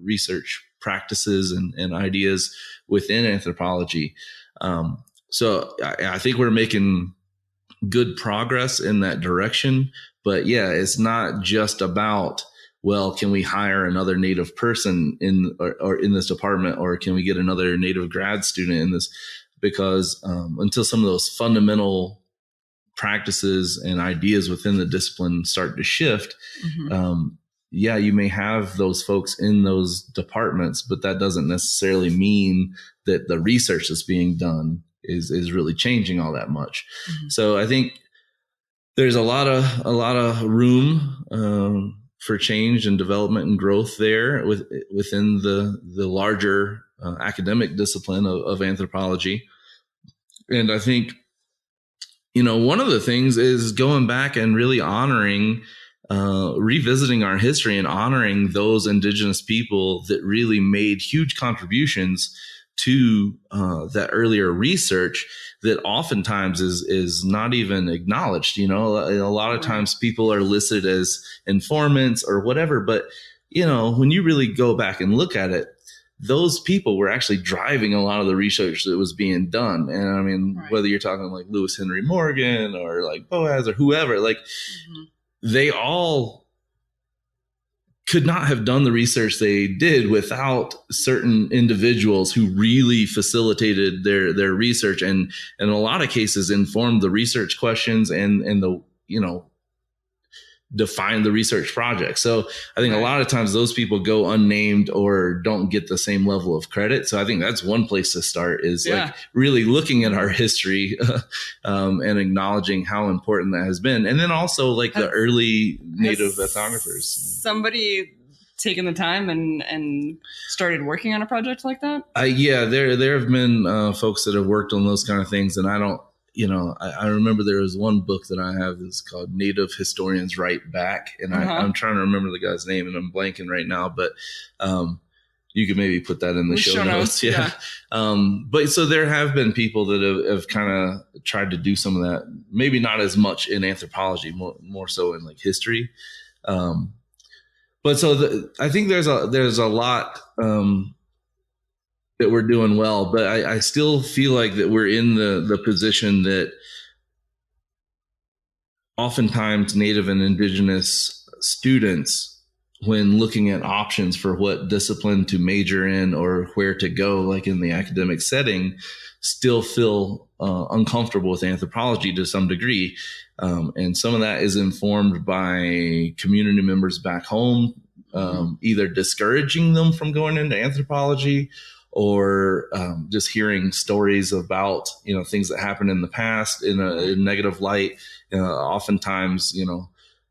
research practices and ideas within anthropology. So I think we're making good progress in that direction. But yeah, it's not just about, well, can we hire another Native person in this department, or can we get another Native grad student in this? Because until some of those fundamental practices and ideas within the discipline start to shift, you may have those folks in those departments, but that doesn't necessarily mean that the research that's being done is really changing all that much. So I think there's a lot of room for change and development and growth there within the larger academic discipline of anthropology. And I think, one of the things is going back and really honoring, revisiting our history and honoring those indigenous people that really made huge contributions to that earlier research that oftentimes is not even acknowledged. A lot of times people are listed as informants or whatever, but when you really go back and look at it, those people were actually driving a lot of the research that was being done. And I mean, whether you're talking like Lewis Henry Morgan or like Boaz or whoever, like they all could not have done the research they did without certain individuals who really facilitated their research and in a lot of cases informed the research questions and the, define the research project. So I think a lot of times those people go unnamed or don't get the same level of credit. So I think that's one place to start is like really looking at our history and acknowledging how important that has been. And then also like the early Native ethnographers. Somebody taken the time and started working on a project like that? There have been folks that have worked on those kind of things. And I don't, I remember there was one book that I have that's called Native Historians Write Back. And I'm trying to remember the guy's name and I'm blanking right now, but you could maybe put that in the show notes. Yeah. But so there have been people that have kind of tried to do some of that, maybe not as much in anthropology, more so in like history. But so I think there's a lot that we're doing well, but I still feel like that we're in the position that oftentimes Native and Indigenous students, when looking at options for what discipline to major in or where to go, like in the academic setting, still feel uncomfortable with anthropology to some degree. And some of that is informed by community members back home, either discouraging them from going into anthropology or just hearing stories about, things that happened in the past in a negative light. Oftentimes,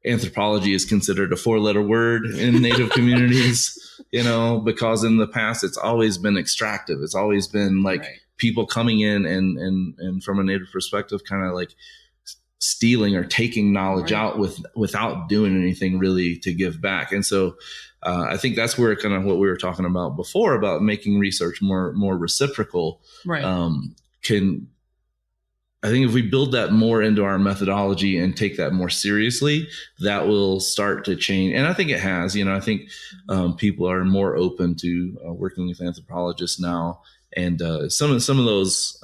anthropology is considered a 4-letter word in Native communities, because in the past it's always been extractive. It's always been like people coming in and from a Native perspective, kind of like stealing or taking knowledge out without doing anything really to give back. And so I think that's where kind of what we were talking about before about making research more reciprocal. I think if we build that more into our methodology and take that more seriously, that will start to change. And I think it has. I think people are more open to working with anthropologists now, and some of those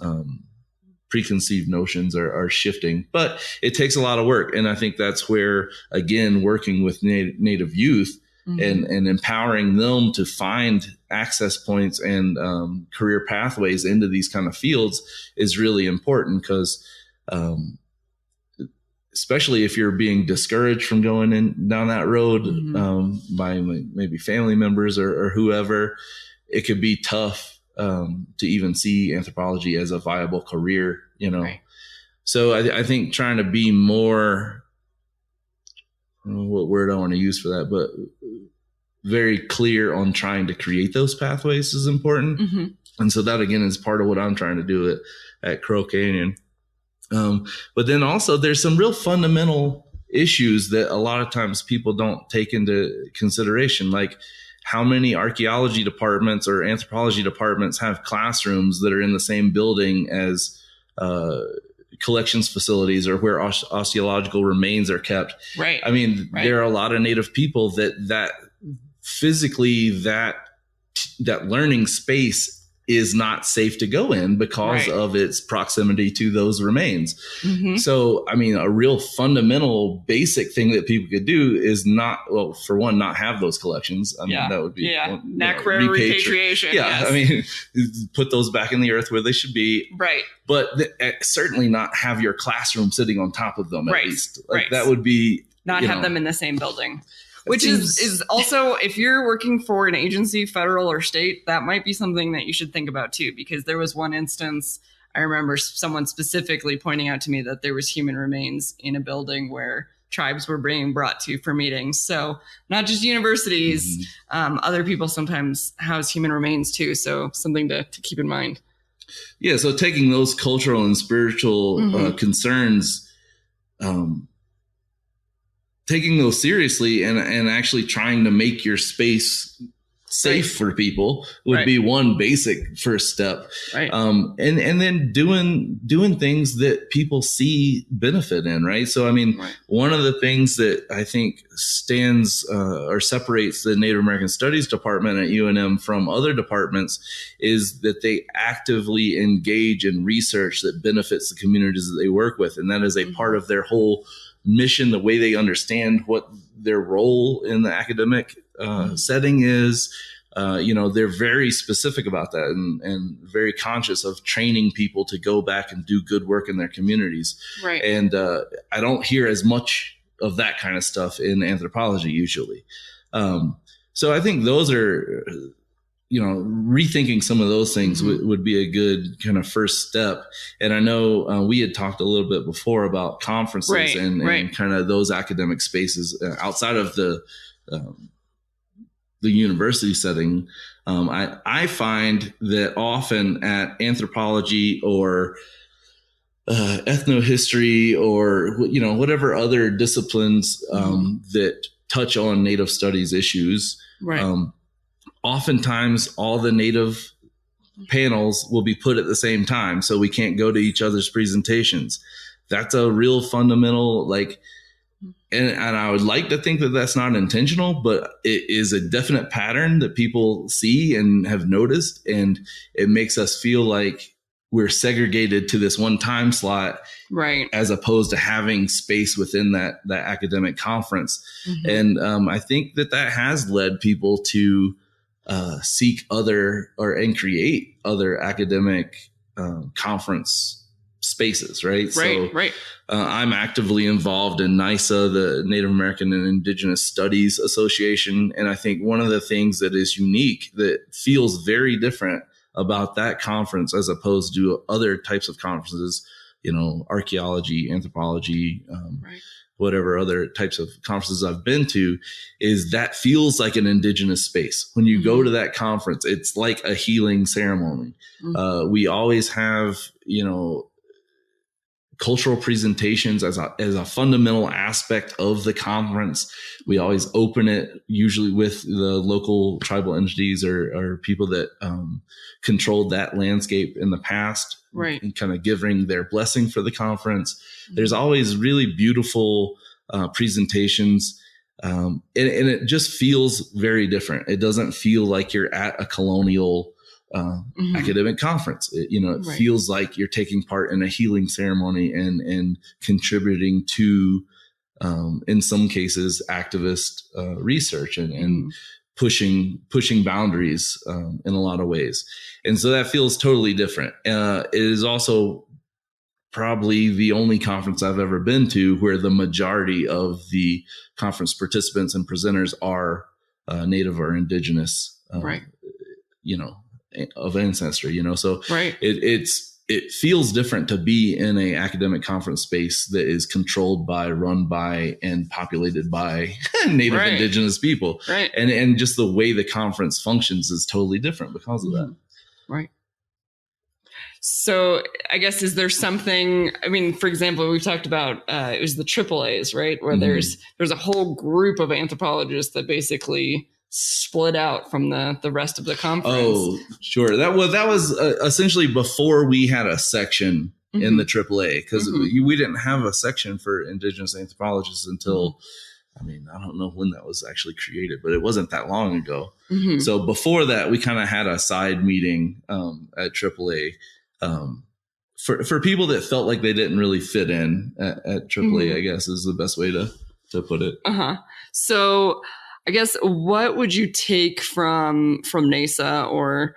preconceived notions are shifting. But it takes a lot of work, and I think that's where, again, working with Native youth and empowering them to find access points and career pathways into these kind of fields is really important, because especially if you're being discouraged from going down that road by maybe family members or whoever, it could be tough to even see anthropology as a viable career, Right. So I think trying to be more, I don't know what word I want to use for that, but very clear on trying to create those pathways is important. And so that, again, is part of what I'm trying to do at Crow Canyon. But then also there's some real fundamental issues that a lot of times people don't take into consideration, like how many archaeology departments or anthropology departments have classrooms that are in the same building as collections facilities or where osteological remains are kept. Right. I mean, there are a lot of Native people that physically that learning space is not safe to go in because of its proximity to those remains. So, I mean, a real fundamental basic thing that people could do is not have those collections. I mean, that would be repatriation. I mean, put those back in the earth where they should be. Right. But certainly not have your classroom sitting on top of them, at least. That would be... Not have them in the same building. Which is also, if you're working for an agency, federal or state, that might be something that you should think about too, because there was one instance, I remember someone specifically pointing out to me that there was human remains in a building where tribes were being brought to for meetings. So not just universities, other people sometimes house human remains too. So something to keep in mind. Yeah, so taking those cultural and spiritual concerns, taking those seriously and actually trying to make your space safe for people would be one basic first step. And then doing things that people see benefit in, right? So, I mean, one of the things that I think stands or separates the Native American Studies department at UNM from other departments is that they actively engage in research that benefits the communities that they work with. And that is a part of their whole mission, the way they understand what their role in the academic setting is. They're very specific about that and very conscious of training people to go back and do good work in their communities. Right. And I don't hear as much of that kind of stuff in anthropology usually. So I think those are, rethinking some of those things would be a good kind of first step. And I know we had talked a little bit before about conferences and kind of those academic spaces outside of the university setting. I find that often at anthropology or ethnohistory or, whatever other disciplines that touch on Native studies issues, oftentimes all the Native panels will be put at the same time. So we can't go to each other's presentations. That's a real fundamental, and I would like to think that that's not intentional, but it is a definite pattern that people see and have noticed. And it makes us feel like we're segregated to this one time slot, as opposed to having space within that academic conference. And I think that has led people to seek and create other academic conference spaces, right? I'm actively involved in NISA, the Native American and Indigenous Studies Association. And I think one of the things that is unique that feels very different about that conference as opposed to other types of conferences, archaeology, anthropology, whatever other types of conferences I've been to, is that feels like an indigenous space. When you go to that conference, it's like a healing ceremony. We always have, cultural presentations as a fundamental aspect of the conference. We always open it usually with the local tribal entities or people that controlled that landscape in the past, and kind of giving their blessing for the conference. There's always really beautiful presentations. And it just feels very different. It doesn't feel like you're at a colonial academic conference. It feels like you're taking part in a healing ceremony and contributing to in some cases, activist research and pushing boundaries in a lot of ways. And so that feels totally different. It is also probably the only conference I've ever been to where the majority of the conference participants and presenters are Native or indigenous, you know, of ancestry, you know, so it feels different to be in a academic conference space that is controlled by, run by, and populated by Native indigenous people. Right. And just the way the conference functions is totally different because of that. Right. So I guess, is there something, I mean, for example, we've talked about, it was the AAAs, right? Where there's a whole group of anthropologists that basically split out from the rest of the conference. Oh, sure. That was essentially before we had a section in the AAA, because we didn't have a section for indigenous anthropologists until, I mean, I don't know when that was actually created, but it wasn't that long ago. So before that, we kind of had a side meeting at AAA for people that felt like they didn't really fit in at AAA, I guess is the best way to put it. So I guess, what would you take from NASA or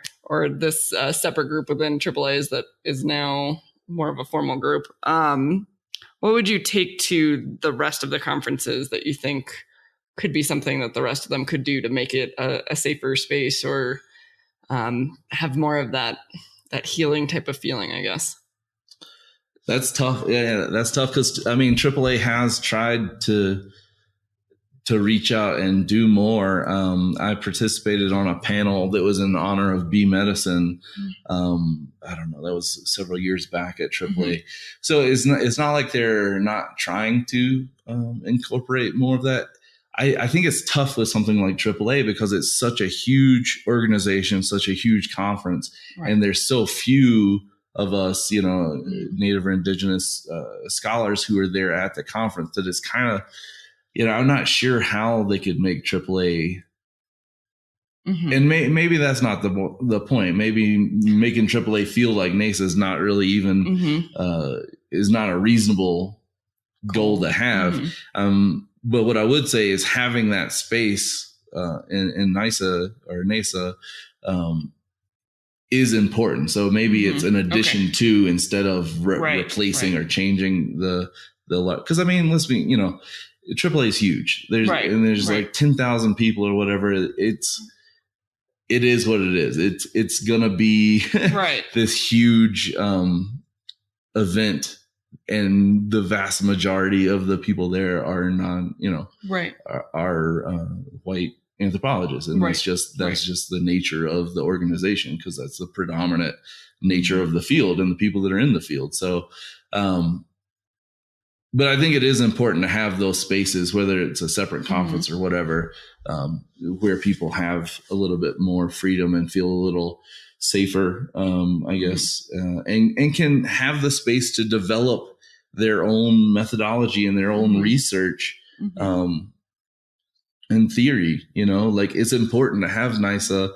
this separate group within AAAs that is now more of a formal group? What would you take to the rest of the conferences that you think could be something that the rest of them could do to make it a safer space, or have more of that healing type of feeling, I guess? That's tough. Yeah, that's tough because, I mean, AAA has tried to reach out and do more. I participated on a panel that was in honor of bee medicine. I don't know, that was several years back at AAA. So it's not like they're not trying to incorporate more of that. I think it's tough with something like AAA because it's such a huge organization, such a huge conference, and there's so few of us, you know, Native or indigenous scholars who are there at the conference that it's kind of, you know, I'm not sure how they could make AAA. And maybe that's not the point. Maybe making AAA feel like NASA is not really even is not a reasonable goal to have. But what I would say is having that space in NISA or NASA is important. So maybe it's an addition to, instead of replacing or changing the because I mean, let's be, you know, AAA is huge. There's like 10,000 people or whatever. It is what it is. It's gonna be this huge event, and the vast majority of the people there are are white anthropologists, and that's just the nature of the organization, because that's the predominant nature of the field and the people that are in the field. So but I think it is important to have those spaces, whether it's a separate conference or whatever, where people have a little bit more freedom and feel a little safer, I guess, and can have the space to develop their own methodology and their own research and theory. You know, like, it's important to have NISA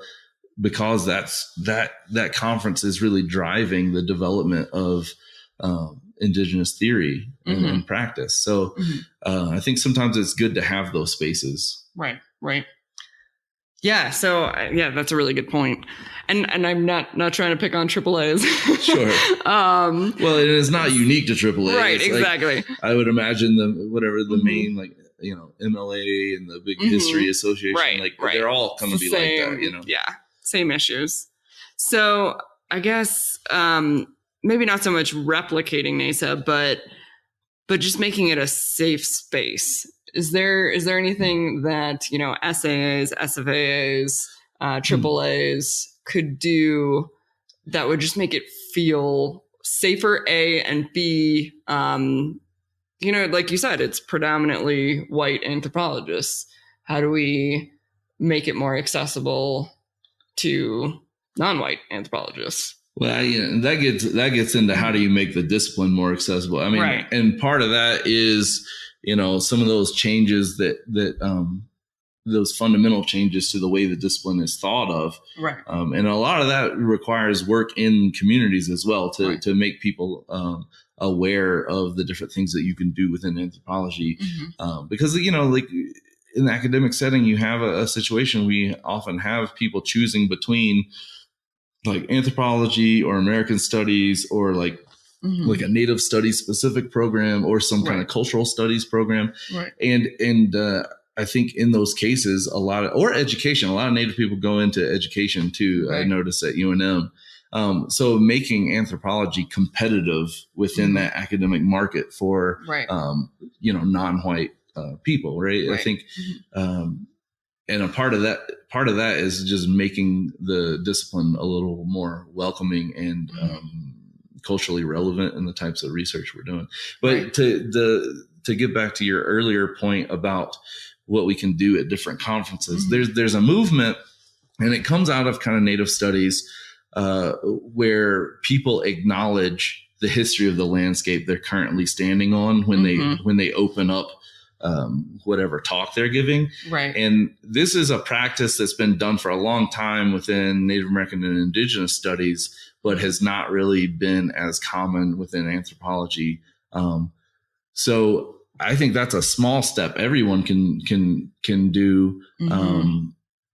because that conference is really driving the development of indigenous theory and practice. So I think sometimes it's good to have those spaces. Right. Yeah. So that's a really good point. And I'm not trying to pick on AAAs. Sure. Well, it is not unique to AAA. Right. It's exactly. Like, I would imagine the main, like, you know, MLA and the big history association, they're all going to be like that, you know? Yeah. Same issues. So I guess, maybe not so much replicating NASA, but just making it a safe space. Is there anything that, you know, SAAs, SFAAs, AAAs could do that would just make it feel safer, A, and B, you know, like you said, it's predominantly white anthropologists. How do we make it more accessible to non-white anthropologists? Well, you know, that gets into how do you make the discipline more accessible? I mean, and part of that is, you know, some of those changes that those fundamental changes to the way the discipline is thought of. Right. And a lot of that requires work in communities as well to make people aware of the different things that you can do within anthropology. Because, like in the academic setting, you have a situation, we often have people choosing between like anthropology or American studies or like a native studies specific program or some kind of cultural studies program. And I think in those cases, or education, a lot of Native people go into education too. I noticed at UNM. So making anthropology competitive within that academic market for, non-white people, right? I think, and a part of that is just making the discipline a little more welcoming and culturally relevant in the types of research we're doing. But to get back to your earlier point about what we can do at different conferences, there's a movement, and it comes out of kind of Native studies where people acknowledge the history of the landscape they're currently standing on when they open up whatever talk they're giving. And this is a practice that's been done for a long time within Native American and indigenous studies, but has not really been as common within anthropology. So I think that's a small step everyone can do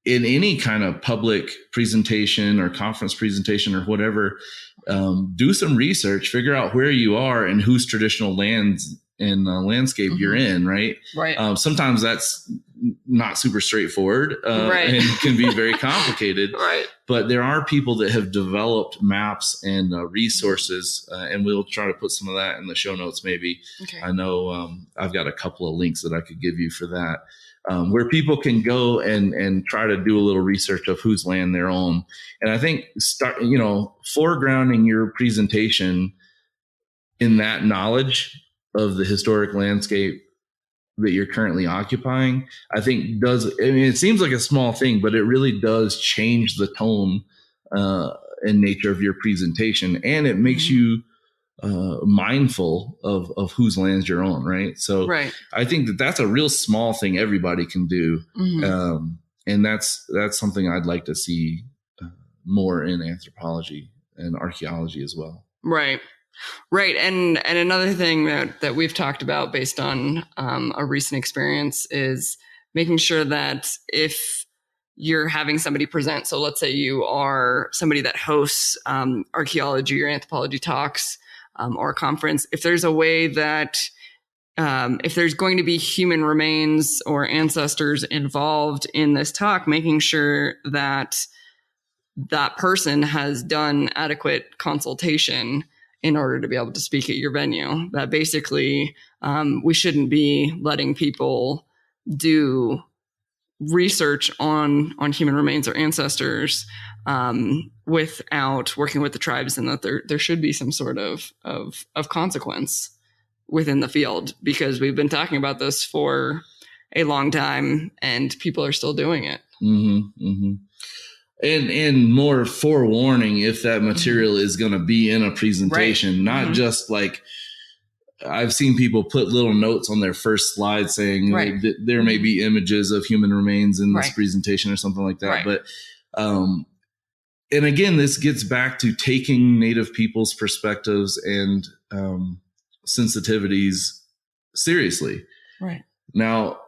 in any kind of public presentation or conference presentation or whatever. Do some research, figure out where you are and whose traditional lands and landscape you're in, right? Sometimes that's not super straightforward and can be very complicated. But there are people that have developed maps and resources, and we'll try to put some of that in the show notes maybe. I know I've got a couple of links that I could give you for that, where people can go and try to do a little research of whose land they're on. And I think foregrounding your presentation in that knowledge of the historic landscape that you're currently occupying, I think it seems like a small thing, but it really does change the tone and nature of your presentation. And it makes you mindful of whose lands you're on. Right. So I think that's a real small thing everybody can do. And that's something I'd like to see more in anthropology and archaeology as well. Right. And another thing that we've talked about based on a recent experience is making sure that if you're having somebody present, so let's say you are somebody that hosts archaeology or anthropology talks or a conference, if there's a way that if there's going to be human remains or ancestors involved in this talk, making sure that that person has done adequate consultation in order to be able to speak at your venue. That basically we shouldn't be letting people do research on human remains or ancestors without working with the tribes, and that there should be some sort of consequence within the field, because we've been talking about this for a long time and people are still doing it. And more forewarning if that material is going to be in a presentation, not just like I've seen people put little notes on their first slide saying there may be images of human remains in this presentation or something like that. But, and again, this gets back to taking Native people's perspectives and sensitivities seriously. Now,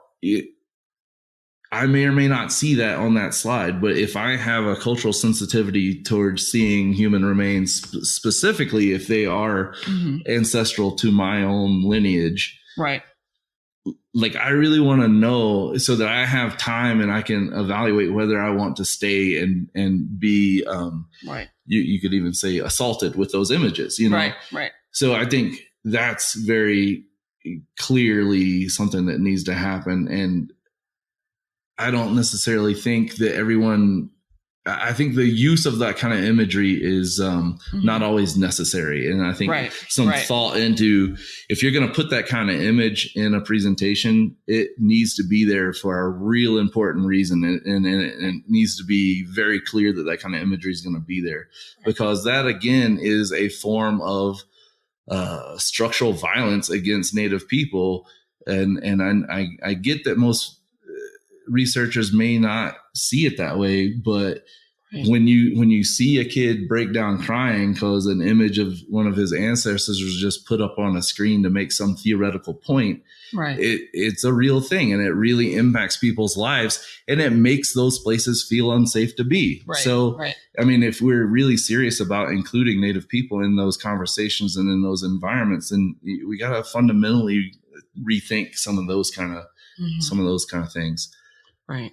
I may or may not see that on that slide, but if I have a cultural sensitivity towards seeing human remains, specifically if they are ancestral to my own lineage, like I really want to know so that I have time and I can evaluate whether I want to stay and be, you could even say assaulted with those images, So I think that's very clearly something that needs to happen. And I don't necessarily think that I think the use of that kind of imagery is not always necessary. And I think some thought into, if you're going to put that kind of image in a presentation, it needs to be there for a real important reason. And it needs to be very clear that kind of imagery is going to be there, because that, again, is a form of structural violence against Native people. And I get that most researchers may not see it that way, but Right. When you see a kid break down crying because an image of one of his ancestors was just put up on a screen to make some theoretical point, Right. It's a real thing, and it really impacts people's lives, and it makes those places feel unsafe to be. Right. So, right. I mean, if we're really serious about including Native people in those conversations and in those environments, then we got to fundamentally rethink some of those kind of things. Right.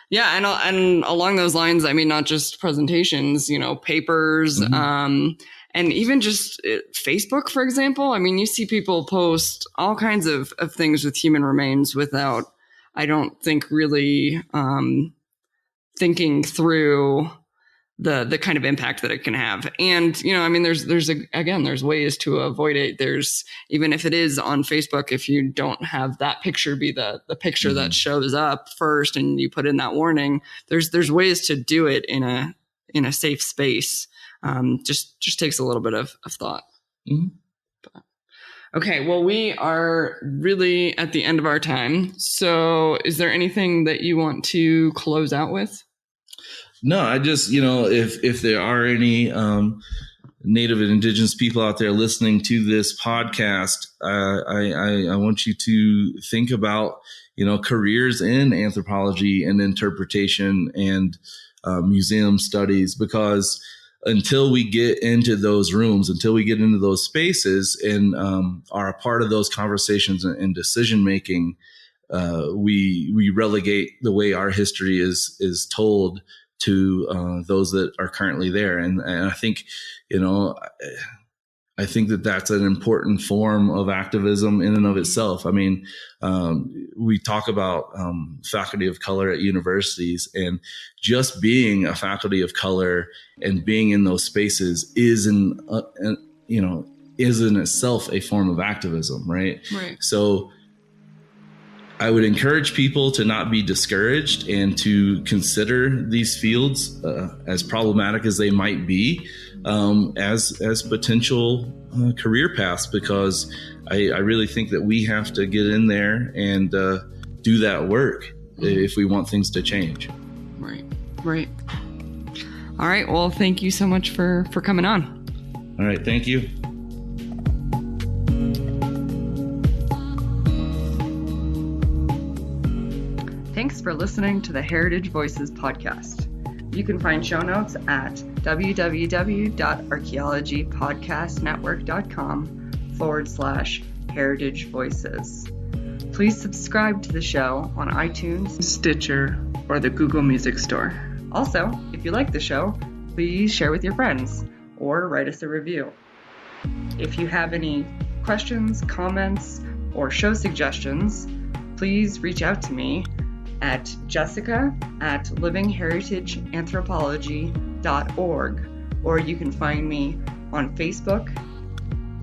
Yeah. And along those lines, I mean, not just presentations, papers, and even just Facebook, for example. I mean, you see people post all kinds of things with human remains without, I don't think, really thinking through the kind of impact that it can have. And, I mean, there's ways to avoid it. There's, even if it is on Facebook, if you don't have that picture be the picture that shows up first and you put in that warning, there's ways to do it in a safe space. Just takes a little bit of thought. But, okay. Well, we are really at the end of our time. So is there anything that you want to close out with? No, I just, if there are any Native and Indigenous people out there listening to this podcast, I want you to think about, careers in anthropology and interpretation and museum studies, because until we get into those rooms, until we get into those spaces and are a part of those conversations and decision making, we relegate the way our history is told to those that are currently there. And I think, I think that that's an important form of activism in and of itself. I mean, we talk about faculty of color at universities, and just being a faculty of color and being in those spaces is in itself a form of activism, right? Right. So I would encourage people to not be discouraged and to consider these fields, as problematic as they might be, as potential career paths, because I really think that we have to get in there and do that work if we want things to change. Right. All right. Well, thank you so much for coming on. All right. Thank you. Thanks for listening to the Heritage Voices podcast. You can find show notes at www.archaeologypodcastnetwork.com/Heritage Voices. Please subscribe to the show on iTunes, Stitcher, or the Google Music Store. Also, if you like the show, please share with your friends or write us a review. If you have any questions, comments, or show suggestions, please reach out to me at jessica@livingheritageanthropology.org, or you can find me on Facebook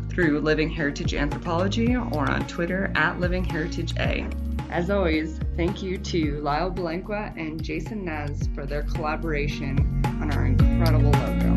through Living Heritage Anthropology or on Twitter @LivingHeritageA. As always, thank you to Lyle Belenqua and Jason Nez for their collaboration on our incredible logo.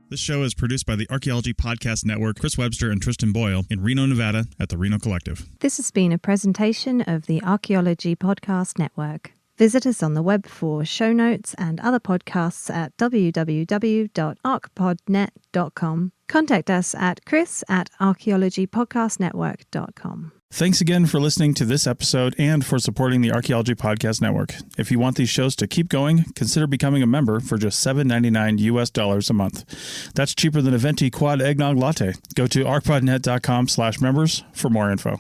This show is produced by the Archaeology Podcast Network, Chris Webster and Tristan Boyle in Reno, Nevada at the Reno Collective. This has been a presentation of the Archaeology Podcast Network. Visit us on the web for show notes and other podcasts at www.archpodnet.com. Contact us at chris@archaeologypodcastnetwork.com. Thanks again for listening to this episode and for supporting the Archaeology Podcast Network. If you want these shows to keep going, consider becoming a member for just $7.99 a month. That's cheaper than a venti quad eggnog latte. Go to archpodnet.com/members for more info.